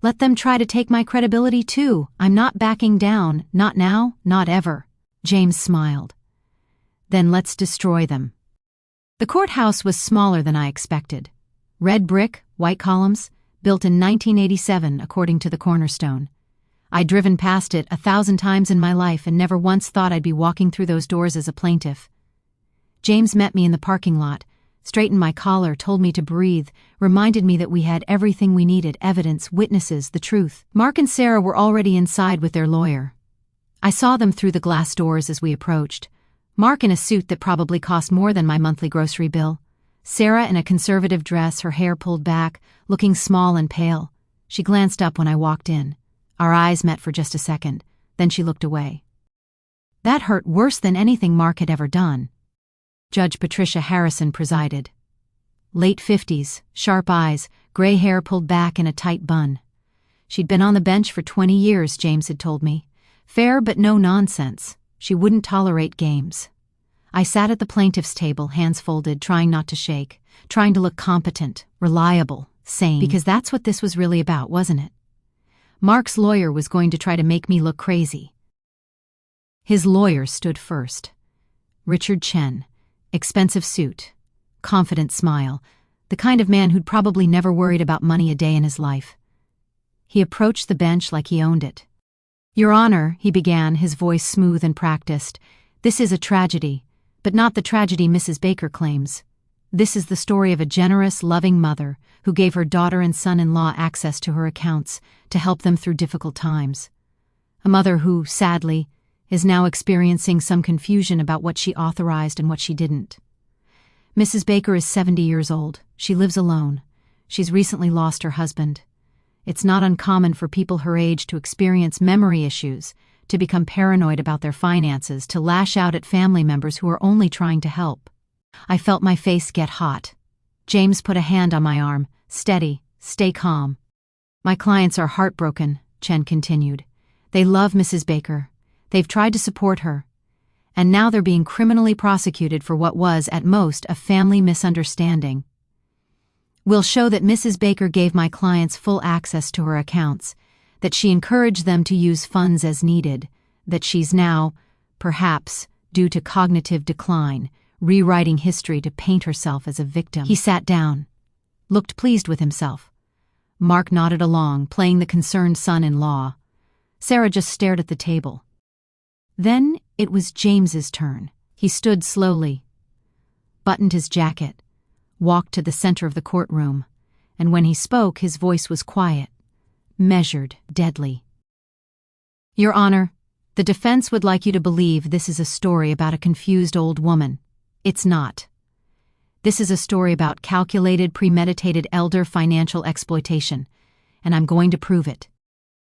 Let them try to take my credibility too. I'm not backing down, not now, not ever. James smiled. Then let's destroy them. The courthouse was smaller than I expected. Red brick, white columns, built in 1987 according to the cornerstone. I'd driven past it 1,000 times in my life and never once thought I'd be walking through those doors as a plaintiff. James met me in the parking lot, straightened my collar, told me to breathe, reminded me that we had everything we needed: evidence, witnesses, the truth. Mark and Sarah were already inside with their lawyer. I saw them through the glass doors as we approached. Mark in a suit that probably cost more than my monthly grocery bill. Sarah in a conservative dress, her hair pulled back, looking small and pale. She glanced up when I walked in. Our eyes met for just a second, then she looked away. That hurt worse than anything Mark had ever done. Judge Patricia Harrison presided. Late 50s, sharp eyes, gray hair pulled back in a tight bun. She'd been on the bench for 20 years, James had told me. Fair but no nonsense. She wouldn't tolerate games. I sat at the plaintiff's table, hands folded, trying not to shake, trying to look competent, reliable, sane. Because that's what this was really about, wasn't it? Mark's lawyer was going to try to make me look crazy. His lawyer stood first. Richard Chen. Expensive suit, confident smile, the kind of man who'd probably never worried about money a day in his life. He approached the bench like he owned it. "Your Honor," he began, his voice smooth and practiced, "this is a tragedy, but not the tragedy Mrs. Baker claims. This is the story of a generous, loving mother who gave her daughter and son-in-law access to her accounts to help them through difficult times. A mother who, sadly, is now experiencing some confusion about what she authorized and what she didn't. Mrs. Baker is 70 years old. She lives alone. She's recently lost her husband. It's not uncommon for people her age to experience memory issues, to become paranoid about their finances, to lash out at family members who are only trying to help." I felt my face get hot. James put a hand on my arm. "Steady, stay calm." "My clients are heartbroken," Chen continued. "They love Mrs. Baker. They've tried to support her, and now they're being criminally prosecuted for what was, at most, a family misunderstanding. We'll show that Mrs. Baker gave my clients full access to her accounts, that she encouraged them to use funds as needed, that she's now, perhaps, due to cognitive decline, rewriting history to paint herself as a victim." He sat down, looked pleased with himself. Mark nodded along, playing the concerned son-in-law. Sarah just stared at the table. Then it was James's turn. He stood slowly, buttoned his jacket, walked to the center of the courtroom, and when he spoke, his voice was quiet, measured, deadly. "Your Honor, the defense would like you to believe this is a story about a confused old woman. It's not. This is a story about calculated, premeditated elder financial exploitation, and I'm going to prove it."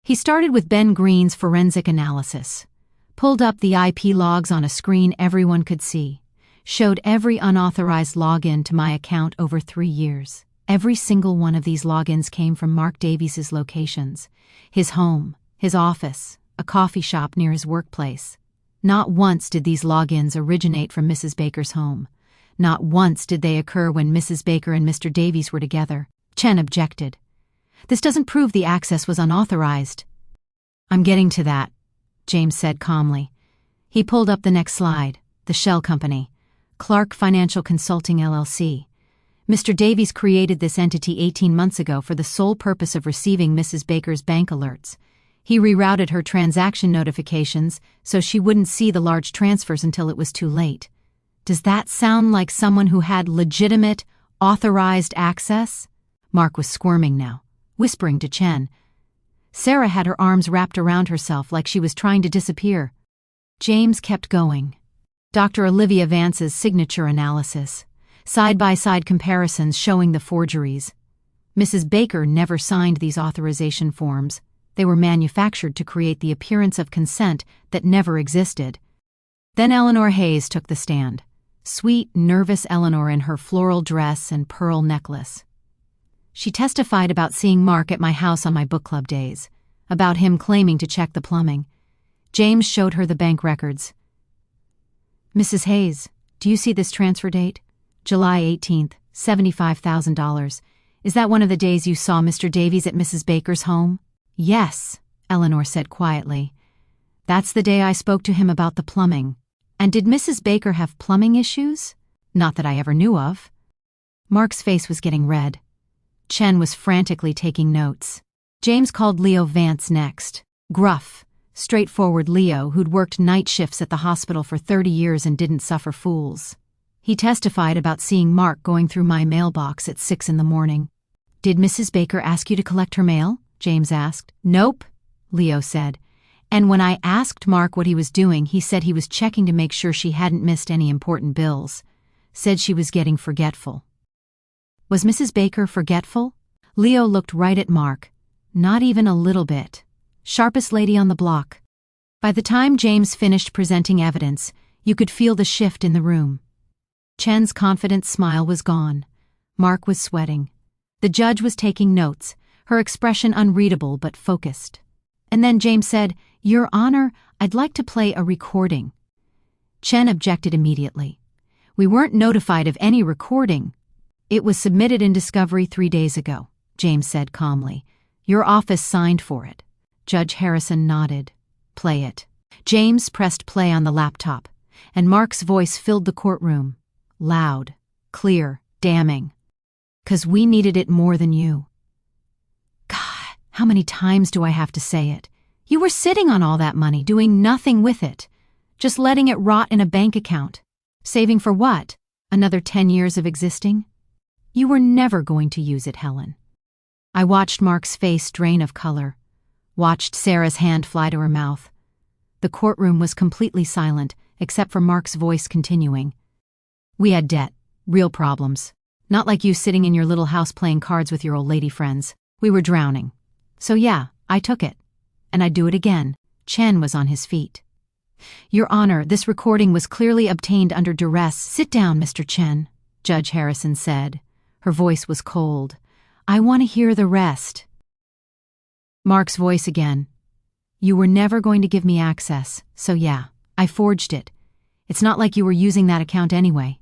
He started with Ben Green's forensic analysis. Pulled up the IP logs on a screen everyone could see, showed every unauthorized login to my account over 3 years. Every single one of these logins came from Mark Davies's locations: his home, his office, a coffee shop near his workplace. Not once did these logins originate from Mrs. Baker's home. Not once did they occur when Mrs. Baker and Mr. Davies were together. Chen objected. "This doesn't prove the access was unauthorized." "I'm getting to that," James said calmly. He pulled up the next slide. The shell company, Clark Financial Consulting LLC. Mr. Davies created this entity 18 months ago for the sole purpose of receiving Mrs. Baker's bank alerts. He rerouted her transaction notifications so she wouldn't see the large transfers until it was too late. Does that sound like someone who had legitimate, authorized access? Mark was squirming now, whispering to Chen. Sarah had her arms wrapped around herself like she was trying to disappear. James kept going. Dr. Olivia Vance's signature analysis. Side-by-side comparisons showing the forgeries. Mrs. Baker never signed these authorization forms. They were manufactured to create the appearance of consent that never existed. Then Eleanor Hayes took the stand. Sweet, nervous Eleanor in her floral dress and pearl necklace. She testified about seeing Mark at my house on my book club days, about him claiming to check the plumbing. James showed her the bank records. "Mrs. Hayes, do you see this transfer date? July 18th, $75,000. Is that one of the days you saw Mr. Davies at Mrs. Baker's home?" Yes, Eleanor said quietly. That's the day I spoke to him about the plumbing. And did Mrs. Baker have plumbing issues? Not that I ever knew of. Mark's face was getting red. Chen was frantically taking notes. James called Leo Vance next. Gruff, straightforward Leo who'd worked night shifts at the hospital for 30 years and didn't suffer fools. He testified about seeing Mark going through my mailbox at 6 in the morning. Did Mrs. Baker ask you to collect her mail? James asked. Nope, Leo said. And when I asked Mark what he was doing, he said he was checking to make sure she hadn't missed any important bills. Said she was getting forgetful. Was Mrs. Baker forgetful? Leo looked right at Mark. Not even a little bit. Sharpest lady on the block. By the time James finished presenting evidence, you could feel the shift in the room. Chen's confident smile was gone. Mark was sweating. The judge was taking notes, her expression unreadable but focused. And then James said, Your Honor, I'd like to play a recording. Chen objected immediately. We weren't notified of any recording. It was submitted in discovery 3 days ago, James said calmly. Your office signed for it. Judge Harrison nodded. Play it. James pressed play on the laptop, and Mark's voice filled the courtroom. Loud, clear, damning. 'Cause we needed it more than you. God, how many times do I have to say it? You were sitting on all that money, doing nothing with it. Just letting it rot in a bank account. Saving for what? Another 10 years of existing? You were never going to use it, Helen. I watched Mark's face drain of color. Watched Sarah's hand fly to her mouth. The courtroom was completely silent, except for Mark's voice continuing. We had debt. Real problems. Not like you sitting in your little house playing cards with your old lady friends. We were drowning. So yeah, I took it. And I'd do it again. Chen was on his feet. Your Honor, this recording was clearly obtained under duress. Sit down, Mr. Chen, Judge Harrison said. Her voice was cold. I want to hear the rest. Mark's voice again. You were never going to give me access, so yeah, I forged it. It's not like you were using that account anyway.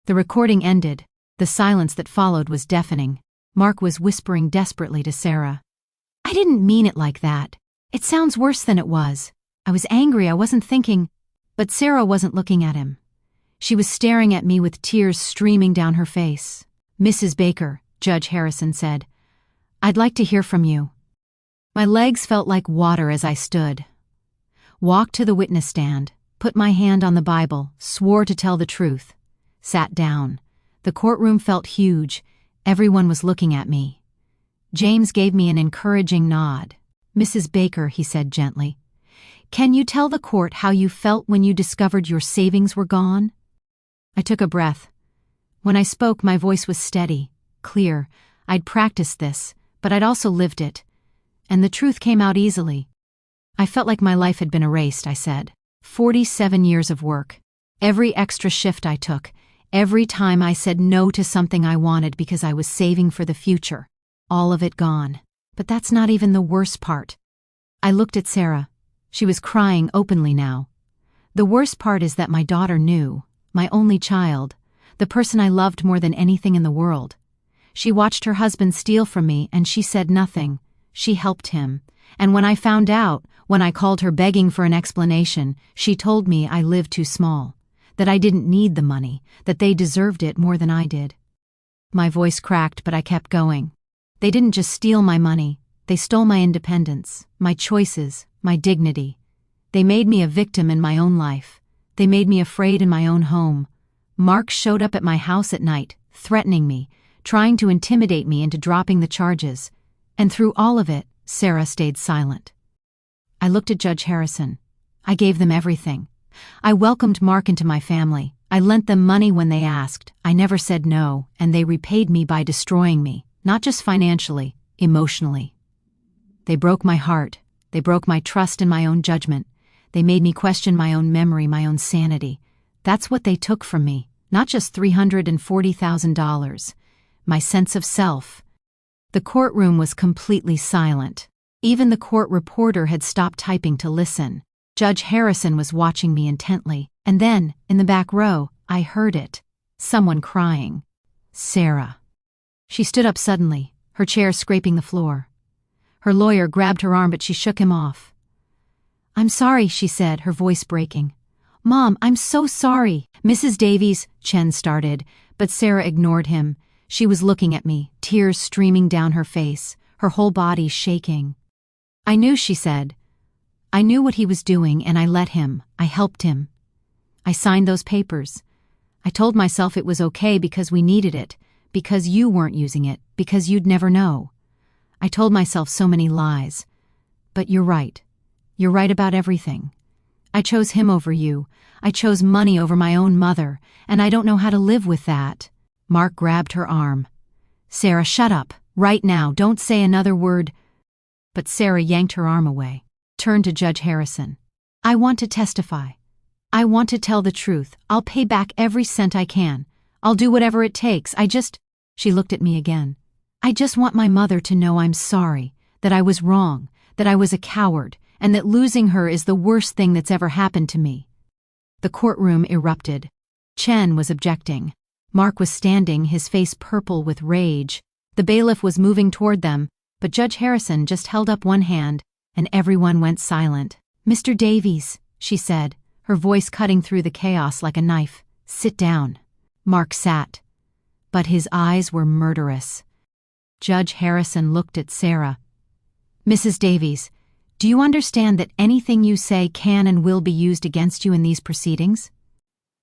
The recording ended. The silence that followed was deafening. Mark was whispering desperately to Sarah. I didn't mean it like that. It sounds worse than it was. I was angry, I wasn't thinking. But Sarah wasn't looking at him. She was staring at me with tears streaming down her face. Mrs. Baker, Judge Harrison said, I'd like to hear from you. My legs felt like water as I stood. Walked to the witness stand, put my hand on the Bible, swore to tell the truth. Sat down. The courtroom felt huge. Everyone was looking at me. James gave me an encouraging nod. Mrs. Baker, he said gently, can you tell the court how you felt when you discovered your savings were gone? I took a breath. When I spoke, my voice was steady, clear. I'd practiced this, but I'd also lived it. And the truth came out easily. I felt like my life had been erased, I said. 47 years of work. Every extra shift I took. Every time I said no to something I wanted because I was saving for the future. All of it gone. But that's not even the worst part. I looked at Sarah. She was crying openly now. The worst part is that my daughter knew, my only child, the person I loved more than anything in the world. She watched her husband steal from me and she said nothing. She helped him. And when I found out, when I called her begging for an explanation, she told me I lived too small. That I didn't need the money, that they deserved it more than I did. My voice cracked, but I kept going. They didn't just steal my money, they stole my independence, my choices, my dignity. They made me a victim in my own life. They made me afraid in my own home. Mark showed up at my house at night, threatening me, trying to intimidate me into dropping the charges. And through all of it, Sarah stayed silent. I looked at Judge Harrison. I gave them everything. I welcomed Mark into my family. I lent them money when they asked. I never said no, and they repaid me by destroying me, not just financially, emotionally. They broke my heart. They broke my trust in my own judgment. They made me question my own memory, my own sanity. That's what they took from me, not just $340,000. My sense of self. The courtroom was completely silent. Even the court reporter had stopped typing to listen. Judge Harrison was watching me intently, and then, in the back row, I heard it. Someone crying. Sarah. She stood up suddenly, her chair scraping the floor. Her lawyer grabbed her arm, but she shook him off. "I'm sorry," she said, her voice breaking. "Mom, I'm so sorry." "Mrs. Davies," Chen started, but Sarah ignored him. She was looking at me, tears streaming down her face, her whole body shaking. "I knew," she said. "I knew what he was doing, and I let him. I helped him. I signed those papers. I told myself it was okay because we needed it, because you weren't using it, because you'd never know. I told myself so many lies. But you're right. You're right about everything. I chose him over you. I chose money over my own mother, and I don't know how to live with that." Mark grabbed her arm. "Sarah, shut up. Right now. Don't say another word." But Sarah yanked her arm away, turned to Judge Harrison. "I want to testify. I want to tell the truth. I'll pay back every cent I can. I'll do whatever it takes. She looked at me again. "I just want my mother to know I'm sorry, that I was wrong, that I was a coward, and that losing her is the worst thing that's ever happened to me." The courtroom erupted. Chen was objecting. Mark was standing, his face purple with rage. The bailiff was moving toward them, but Judge Harrison just held up one hand, and everyone went silent. "Mr. Davies," she said, her voice cutting through the chaos like a knife, "sit down." Mark sat, but his eyes were murderous. Judge Harrison looked at Sarah. "Mrs. Davies, do you understand that anything you say can and will be used against you in these proceedings?"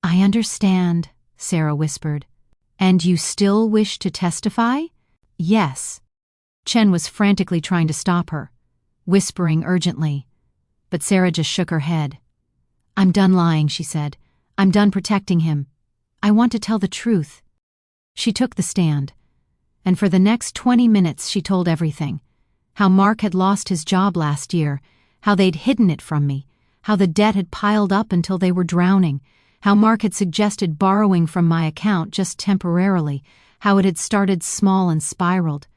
"I understand," Sarah whispered. "And you still wish to testify?" "Yes." Chen was frantically trying to stop her, whispering urgently, but Sarah just shook her head. "I'm done lying," she said. "I'm done protecting him. I want to tell the truth." She took the stand, and for the next 20 minutes she told everything. How Mark had lost his job last year, how they'd hidden it from me, how the debt had piled up until they were drowning, how Mark had suggested borrowing from my account just temporarily, how it had started small and spiraled,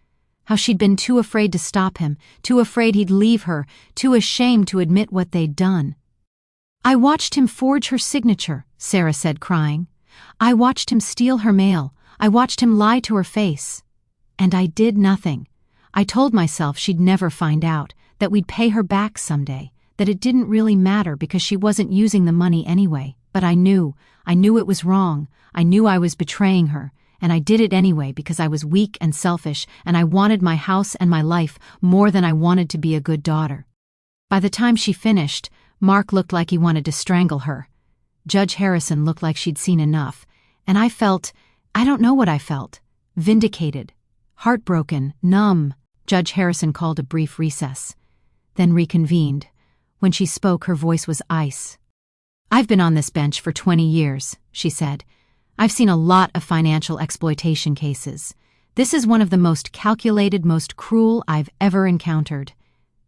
how she'd been too afraid to stop him, too afraid he'd leave her, too ashamed to admit what they'd done. "I watched him forge her signature," Sarah said, crying. "I watched him steal her mail. I watched him lie to her face. And I did nothing. I told myself she'd never find out, that we'd pay her back someday, that it didn't really matter because she wasn't using the money anyway. But I knew it was wrong. I knew I was betraying her, and I did it anyway because I was weak and selfish, and I wanted my house and my life more than I wanted to be a good daughter." By the time she finished, Mark looked like he wanted to strangle her. Judge Harrison looked like she'd seen enough, and I don't know what I felt. Vindicated, heartbroken, numb. Judge Harrison called a brief recess, then reconvened. When she spoke, her voice was ice. "I've been on this bench for 20 years, she said. "I've seen a lot of financial exploitation cases. This is one of the most calculated, most cruel I've ever encountered.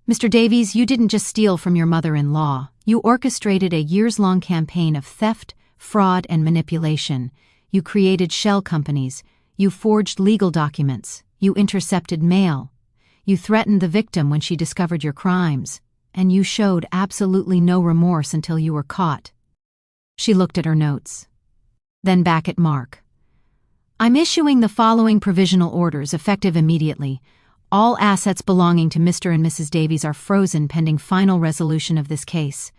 Mr. Davies, you didn't just steal from your mother-in-law. You orchestrated a years-long campaign of theft, fraud, and manipulation. You created shell companies. You forged legal documents. You intercepted mail. You threatened the victim when she discovered your crimes. And you showed absolutely no remorse until you were caught." She looked at her notes, then back at Mark. "I'm issuing the following provisional orders effective immediately. All assets belonging to Mr. and Mrs. Davies are frozen pending final resolution of this case.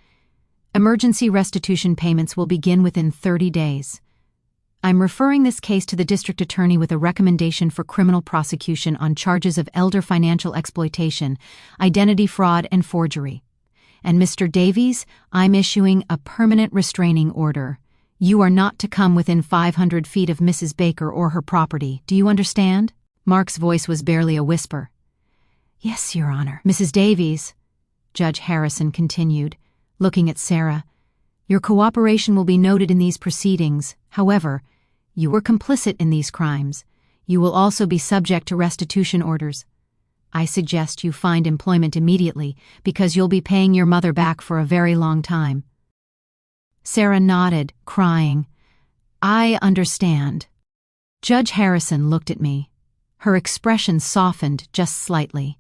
Emergency restitution payments will begin within 30 days. I'm referring this case to the district attorney with a recommendation for criminal prosecution on charges of elder financial exploitation, identity fraud, and forgery. And Mr. Davies, I'm issuing a permanent restraining order. You are not to come within 500 feet of Mrs. Baker or her property. Do you understand?" Mark's voice was barely a whisper. "Yes, Your Honor." "Mrs. Davies," Judge Harrison continued, looking at Sarah, "your cooperation will be noted in these proceedings. However, you were complicit in these crimes. You will also be subject to restitution orders. I suggest you find employment immediately because you'll be paying your mother back for a very long time." Sarah nodded, crying. "I understand." Judge Harrison looked at me. Her expression softened just slightly.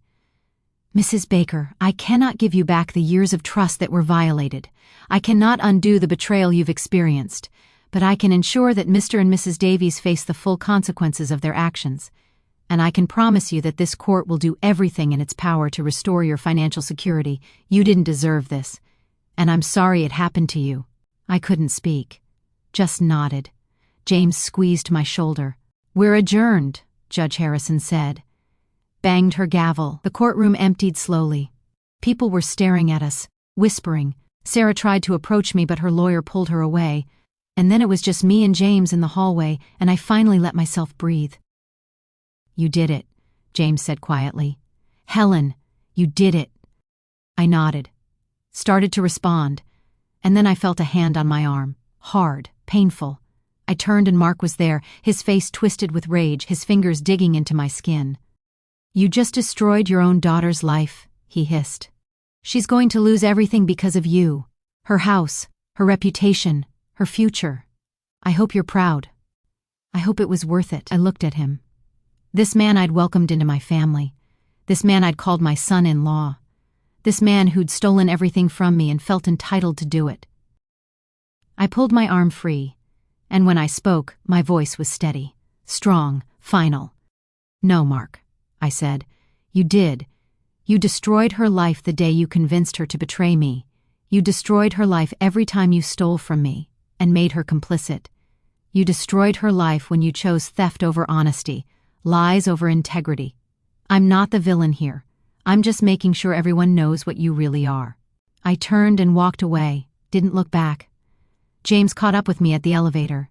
"Mrs. Baker, I cannot give you back the years of trust that were violated. I cannot undo the betrayal you've experienced, but I can ensure that Mr. and Mrs. Davies face the full consequences of their actions. and I can promise you that this court will do everything in its power to restore your financial security. You didn't deserve this, and I'm sorry it happened to you." I couldn't speak, just nodded. James squeezed my shoulder. "We're adjourned," Judge Harrison said. Banged her gavel. The courtroom emptied slowly. People were staring at us, whispering. Sarah tried to approach me, but her lawyer pulled her away. And then it was just me and James in the hallway, and I finally let myself breathe. "You did it," James said quietly. "Helen, you did it." I nodded, started to respond, and then I felt a hand on my arm, hard, painful. I turned and Mark was there, his face twisted with rage, his fingers digging into my skin. "You just destroyed your own daughter's life," he hissed. "She's going to lose everything because of you. Her house, her reputation, her future. I hope you're proud. I hope it was worth it." I looked at him. This man I'd welcomed into my family. This man I'd called my son-in-law. This man who'd stolen everything from me and felt entitled to do it. I pulled my arm free, and when I spoke, my voice was steady, strong, final. "No, Mark," I said. "You did. You destroyed her life the day you convinced her to betray me. You destroyed her life every time you stole from me and made her complicit. You destroyed her life when you chose theft over honesty, lies over integrity. I'm not the villain here. I'm just making sure everyone knows what you really are." I turned and walked away, didn't look back. James caught up with me at the elevator.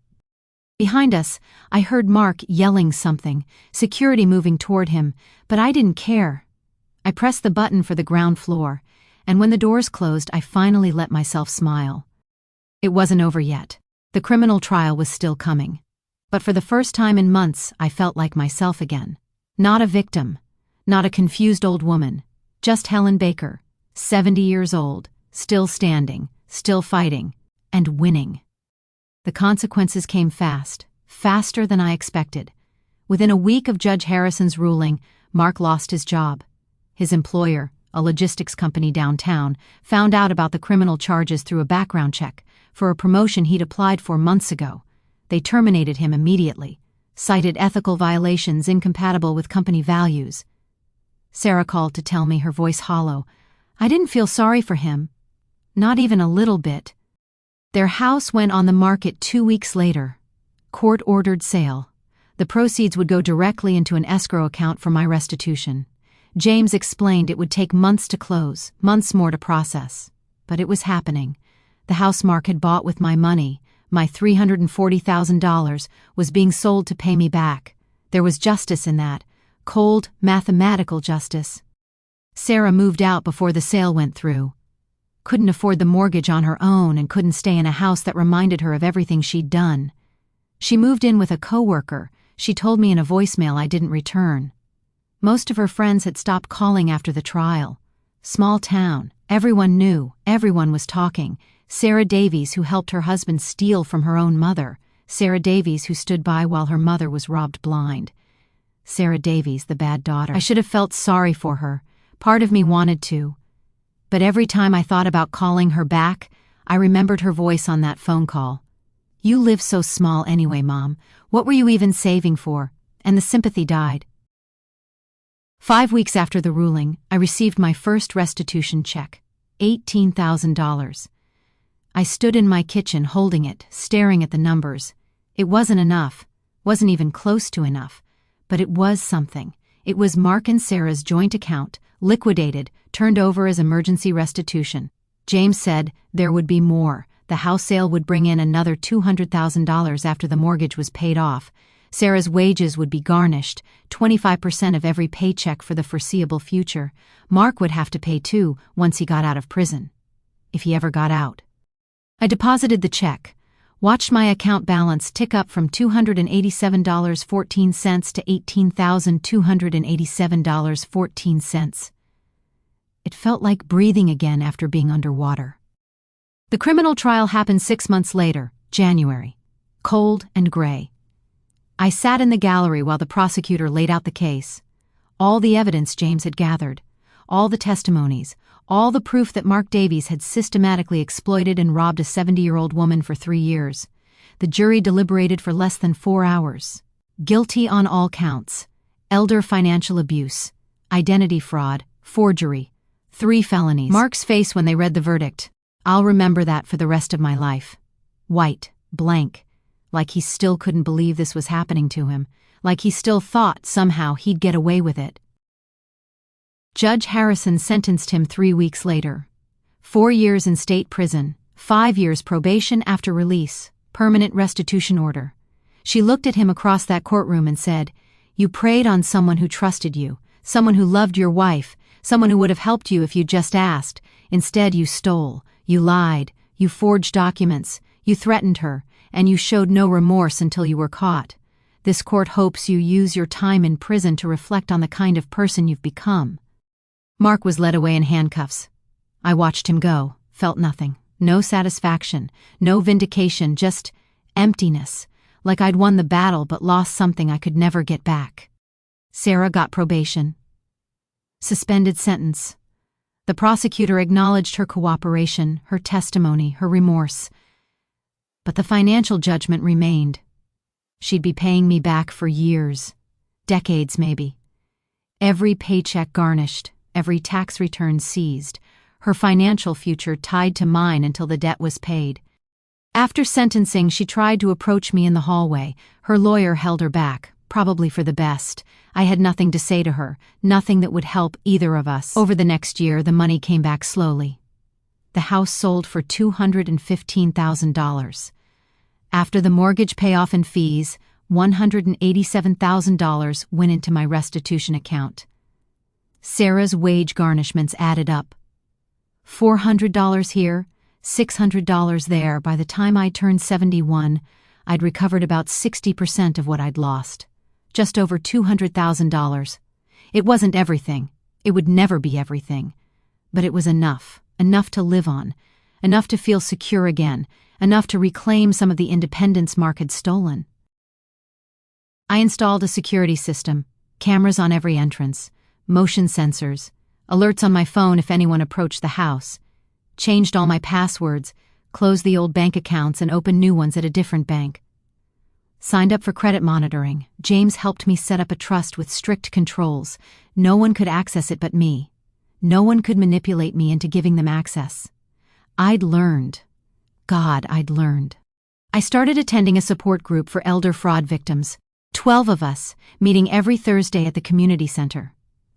Behind us, I heard Mark yelling something, security moving toward him, but I didn't care. I pressed the button for the ground floor, and when the doors closed, I finally let myself smile. It wasn't over yet. The criminal trial was still coming. But for the first time in months, I felt like myself again. Not a victim, not a confused old woman, just Helen Baker, 70 years old, still standing, still fighting, and winning. The consequences came fast, faster than I expected. Within a week of Judge Harrison's ruling, Mark lost his job. His employer, a logistics company downtown, found out about the criminal charges through a background check for a promotion he'd applied for months ago. They terminated him immediately, cited ethical violations incompatible with company values. Sarah called to tell me, her voice hollow. I didn't feel sorry for him. Not even a little bit. Their house went on the market 2 weeks later. Court-ordered sale. The proceeds would go directly into an escrow account for my restitution. James explained it would take months to close, months more to process. But it was happening. The house Mark had bought with my money, my $340,000, was being sold to pay me back. There was justice in that. Cold, mathematical justice. Sarah moved out before the sale went through. Couldn't afford the mortgage on her own and couldn't stay in a house that reminded her of everything she'd done. She moved in with a coworker. She told me in a voicemail I didn't return. Most of her friends had stopped calling after the trial. Small town. Everyone knew. Everyone was talking. Sarah Davies, who helped her husband steal from her own mother. Sarah Davies, who stood by while her mother was robbed blind. Sarah Davies, the bad daughter. I should have felt sorry for her. Part of me wanted to. But every time I thought about calling her back, I remembered her voice on that phone call. "You live so small anyway, Mom. What were you even saving for?" And the sympathy died. 5 weeks after the ruling, I received my first restitution check, $18,000. I stood in my kitchen holding it, staring at the numbers. It wasn't enough, wasn't even close to enough, but it was something. It was Mark and Sarah's joint account, liquidated, turned over as emergency restitution. James said there would be more. The house sale would bring in another $200,000 after the mortgage was paid off. Sarah's wages would be garnished, 25% of every paycheck for the foreseeable future. Mark would have to pay too once he got out of prison. If he ever got out. I deposited the check, watched my account balance tick up from $287.14 to $18,287.14. It felt like breathing again after being underwater. The criminal trial happened 6 months later, January. Cold and gray. I sat in the gallery while the prosecutor laid out the case. All the evidence James had gathered, all the testimonies, all the proof that Mark Davies had systematically exploited and robbed a 70-year-old woman for 3 years. The jury deliberated for less than 4 hours. Guilty on all counts. elder financial abuse, identity fraud, forgery, 3 felonies. Mark's face when they read the verdict. I'll remember that for the rest of my life. White, blank, like he still couldn't believe this was happening to him, like he still thought somehow he'd get away with it. Judge Harrison sentenced him 3 weeks later. 4 years in state prison, 5 years probation after release, permanent restitution order. She looked at him across that courtroom and said, "You preyed on someone who trusted you, someone who loved your wife, someone who would have helped you if you just asked. Instead, you stole, you lied, you forged documents, you threatened her, and you showed no remorse until you were caught. This court hopes you use your time in prison to reflect on the kind of person you've become." Mark was led away in handcuffs. I watched him go, felt nothing, no satisfaction, no vindication, just emptiness, like I'd won the battle but lost something I could never get back. Sarah got probation. Suspended sentence. The prosecutor acknowledged her cooperation, her testimony, her remorse. But the financial judgment remained. She'd be paying me back for years, decades maybe. Every paycheck garnished, every tax return seized, her financial future tied to mine until the debt was paid. After sentencing, she tried to approach me in the hallway. Her lawyer held her back, probably for the best. I had nothing to say to her, nothing that would help either of us. Over the next year, the money came back slowly. The house sold for $215,000. After the mortgage payoff and fees, $187,000 went into my restitution account. Sarah's wage garnishments added up. $400 here, $600 there. By the time I turned 71, I'd recovered about 60% of what I'd lost. Just over $200,000. It wasn't everything. It would never be everything. But it was enough to live on, enough to feel secure again, enough to reclaim some of the independence Mark had stolen. I installed a security system, cameras on every entrance, motion sensors, alerts on my phone if anyone approached the house, changed all my passwords, closed the old bank accounts and opened new ones at a different bank. Signed up for credit monitoring. James helped me set up a trust with strict controls. No one could access it but me. No one could manipulate me into giving them access. I'd learned. God, I'd learned. I started attending a support group for elder fraud victims. 12 of us, meeting every Thursday at the community center.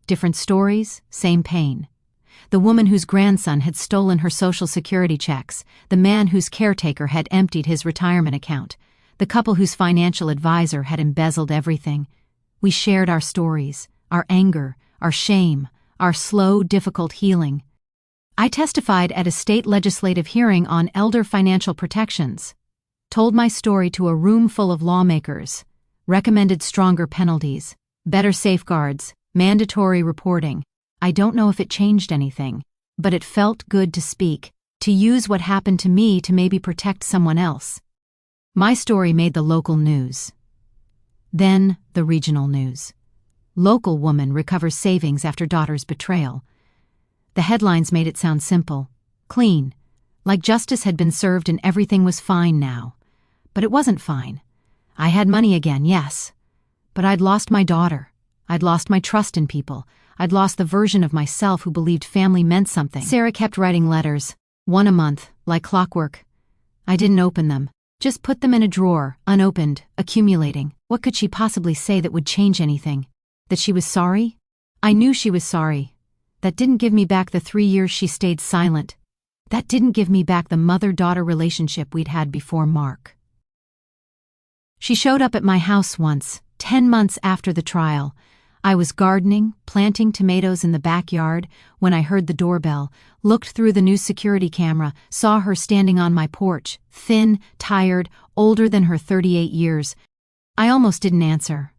Different stories, same pain. The woman whose grandson had stolen her Social Security checks, the man whose caretaker had emptied his retirement account, the couple whose financial advisor had embezzled everything. We shared our stories, our anger, our shame, our slow, difficult healing. I testified at a state legislative hearing on elder financial protections, told my story to a room full of lawmakers, recommended stronger penalties, better safeguards, mandatory reporting. I don't know if it changed anything, but it felt good to speak, to use what happened to me to maybe protect someone else. My story made the local news. Then the regional news. Local woman recovers savings after daughter's betrayal. The headlines made it sound simple, clean, like justice had been served and everything was fine now. But it wasn't fine. I had money again, yes. But I'd lost my daughter. I'd lost my trust in people. I'd lost the version of myself who believed family meant something. Sarah kept writing letters, one a month, like clockwork. I didn't open them, just put them in a drawer, unopened, accumulating. What could she possibly say that would change anything? That she was sorry? I knew she was sorry. That didn't give me back the 3 years she stayed silent. That didn't give me back the mother-daughter relationship we'd had before Mark. She showed up at my house once, 10 months after the trial. I was gardening, planting tomatoes in the backyard, when I heard the doorbell, looked through the new security camera, saw her standing on my porch, thin, tired, older than her 38 years. I almost didn't answer.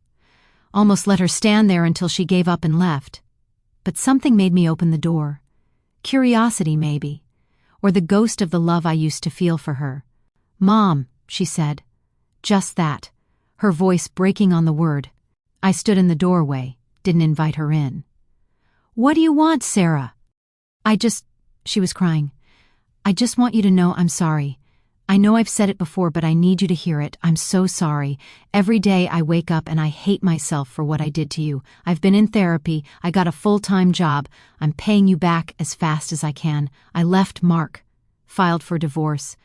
Almost let her stand there until she gave up and left. But something made me open the door. Curiosity, maybe. Or the ghost of the love I used to feel for her. "Mom," she said. Just that, her voice breaking on the word. I stood in the doorway, didn't invite her in. "What do you want, Sarah?" She was crying. "I just want you to know I'm sorry. I know I've said it before, but I need you to hear it. I'm so sorry. Every day I wake up and I hate myself for what I did to you. I've been in therapy. I got a full-time job. I'm paying you back as fast as I can. I left Mark. Filed for divorce.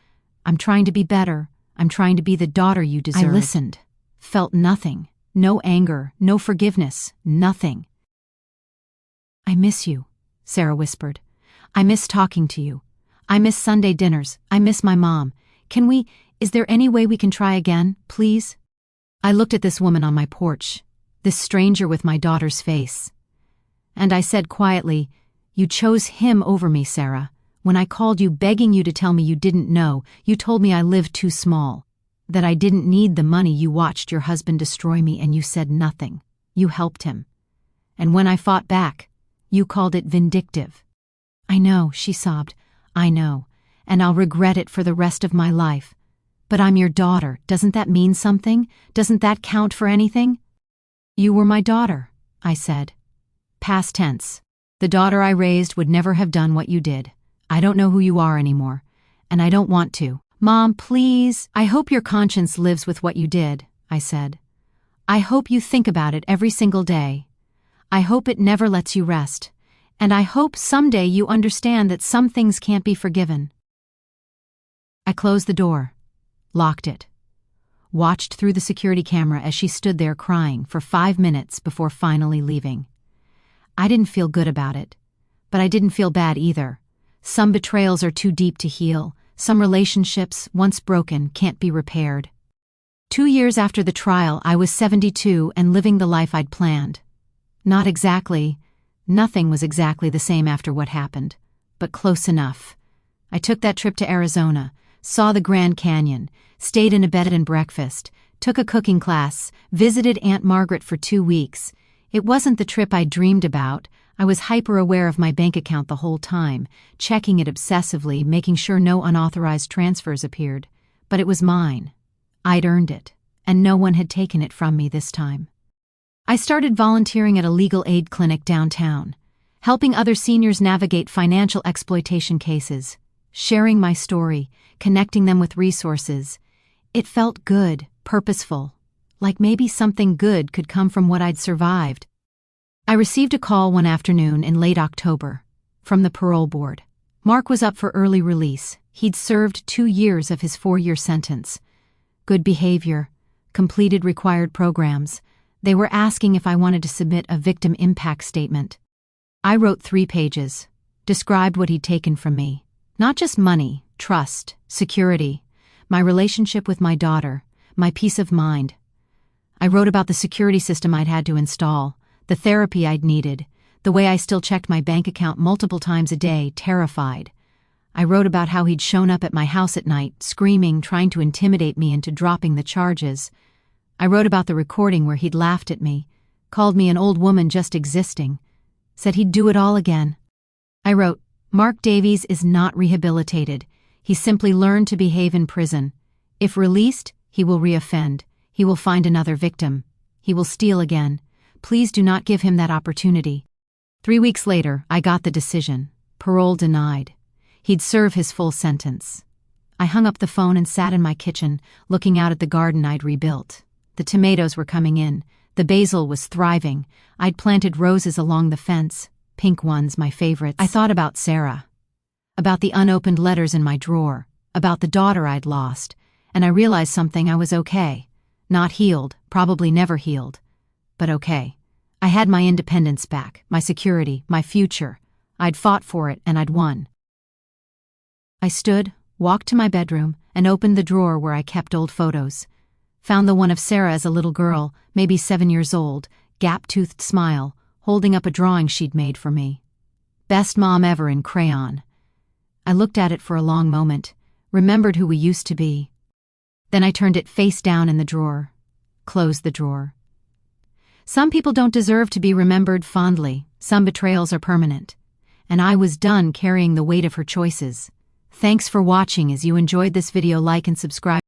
I'm trying to be better. I'm trying to be the daughter you deserve. I listened. Felt nothing. No anger. No forgiveness. Nothing. I miss you, Sarah whispered. I miss talking to you. I miss Sunday dinners. I miss my mom. Is there any way we can try again, please? I looked at this woman on my porch, this stranger with my daughter's face. And I said quietly, "You chose him over me, Sarah. When I called you begging you to tell me you didn't know, you told me I lived too small, that I didn't need the money. You watched your husband destroy me and you said nothing. You helped him. And when I fought back, you called it vindictive." "I know," she sobbed. "I know. And I'll regret it for the rest of my life. But I'm your daughter. Doesn't that mean something? Doesn't that count for anything?" "You were my daughter," I said. Past tense. The daughter I raised would never have done what you did. I don't know who you are anymore, and I don't want to. "Mom, please, I hope your conscience lives with what you did," I said. "I hope you think about it every single day. I hope it never lets you rest. And I hope someday you understand that some things can't be forgiven." I closed the door, locked it, watched through the security camera as she stood there crying for 5 minutes before finally leaving. I didn't feel good about it, but I didn't feel bad either. Some betrayals are too deep to heal. Some relationships, once broken, can't be repaired. 2 years after the trial, I was 72 and living the life I'd planned. Nothing was exactly the same after what happened, but close enough. I took that trip to Arizona, saw the Grand Canyon, stayed in a bed and breakfast, took a cooking class, visited Aunt Margaret for 2 weeks. It wasn't the trip I dreamed about. I was hyper-aware of my bank account the whole time, checking it obsessively, making sure no unauthorized transfers appeared. But it was mine. I'd earned it, and no one had taken it from me this time. I started volunteering at a legal aid clinic downtown, helping other seniors navigate financial exploitation cases, sharing my story, connecting them with resources. It felt good, purposeful, like maybe something good could come from what I'd survived. I received a call one afternoon in late October from the parole board. Mark was up for early release. He'd served 2 years of his 4-year sentence. Good behavior, completed required programs. They were asking if I wanted to submit a victim impact statement. I wrote 3 pages, described what he'd taken from me. Not just money, trust, security, my relationship with my daughter, my peace of mind. I wrote about the security system I'd had to install, the therapy I'd needed, the way I still checked my bank account multiple times a day, terrified. I wrote about how he'd shown up at my house at night, screaming, trying to intimidate me into dropping the charges. I wrote about the recording where he'd laughed at me, called me an old woman just existing, said he'd do it all again. I wrote, "Mark Davies is not rehabilitated. He simply learned to behave in prison. If released, he will reoffend. He will find another victim. He will steal again. Please do not give him that opportunity." 3 weeks later, I got the decision. Parole denied. He'd serve his full sentence. I hung up the phone and sat in my kitchen, looking out at the garden I'd rebuilt. The tomatoes were coming in. The basil was thriving. I'd planted roses along the fence, pink ones, my favorites. I thought about Sarah, about the unopened letters in my drawer, about the daughter I'd lost, and I realized something. I was okay. Not healed, probably never healed, but okay. I had my independence back, my security, my future. I'd fought for it and I'd won. I stood, walked to my bedroom, and opened the drawer where I kept old photos. Found the one of Sarah as a little girl, maybe 7 years old, gap-toothed smile, holding up a drawing she'd made for me. Best mom ever in crayon. I looked at it for a long moment, remembered who we used to be. Then I turned it face down in the drawer, closed the drawer. Some people don't deserve to be remembered fondly. Some betrayals are permanent. And I was done carrying the weight of her choices. Thanks for watching. As you enjoyed this video, like and subscribe.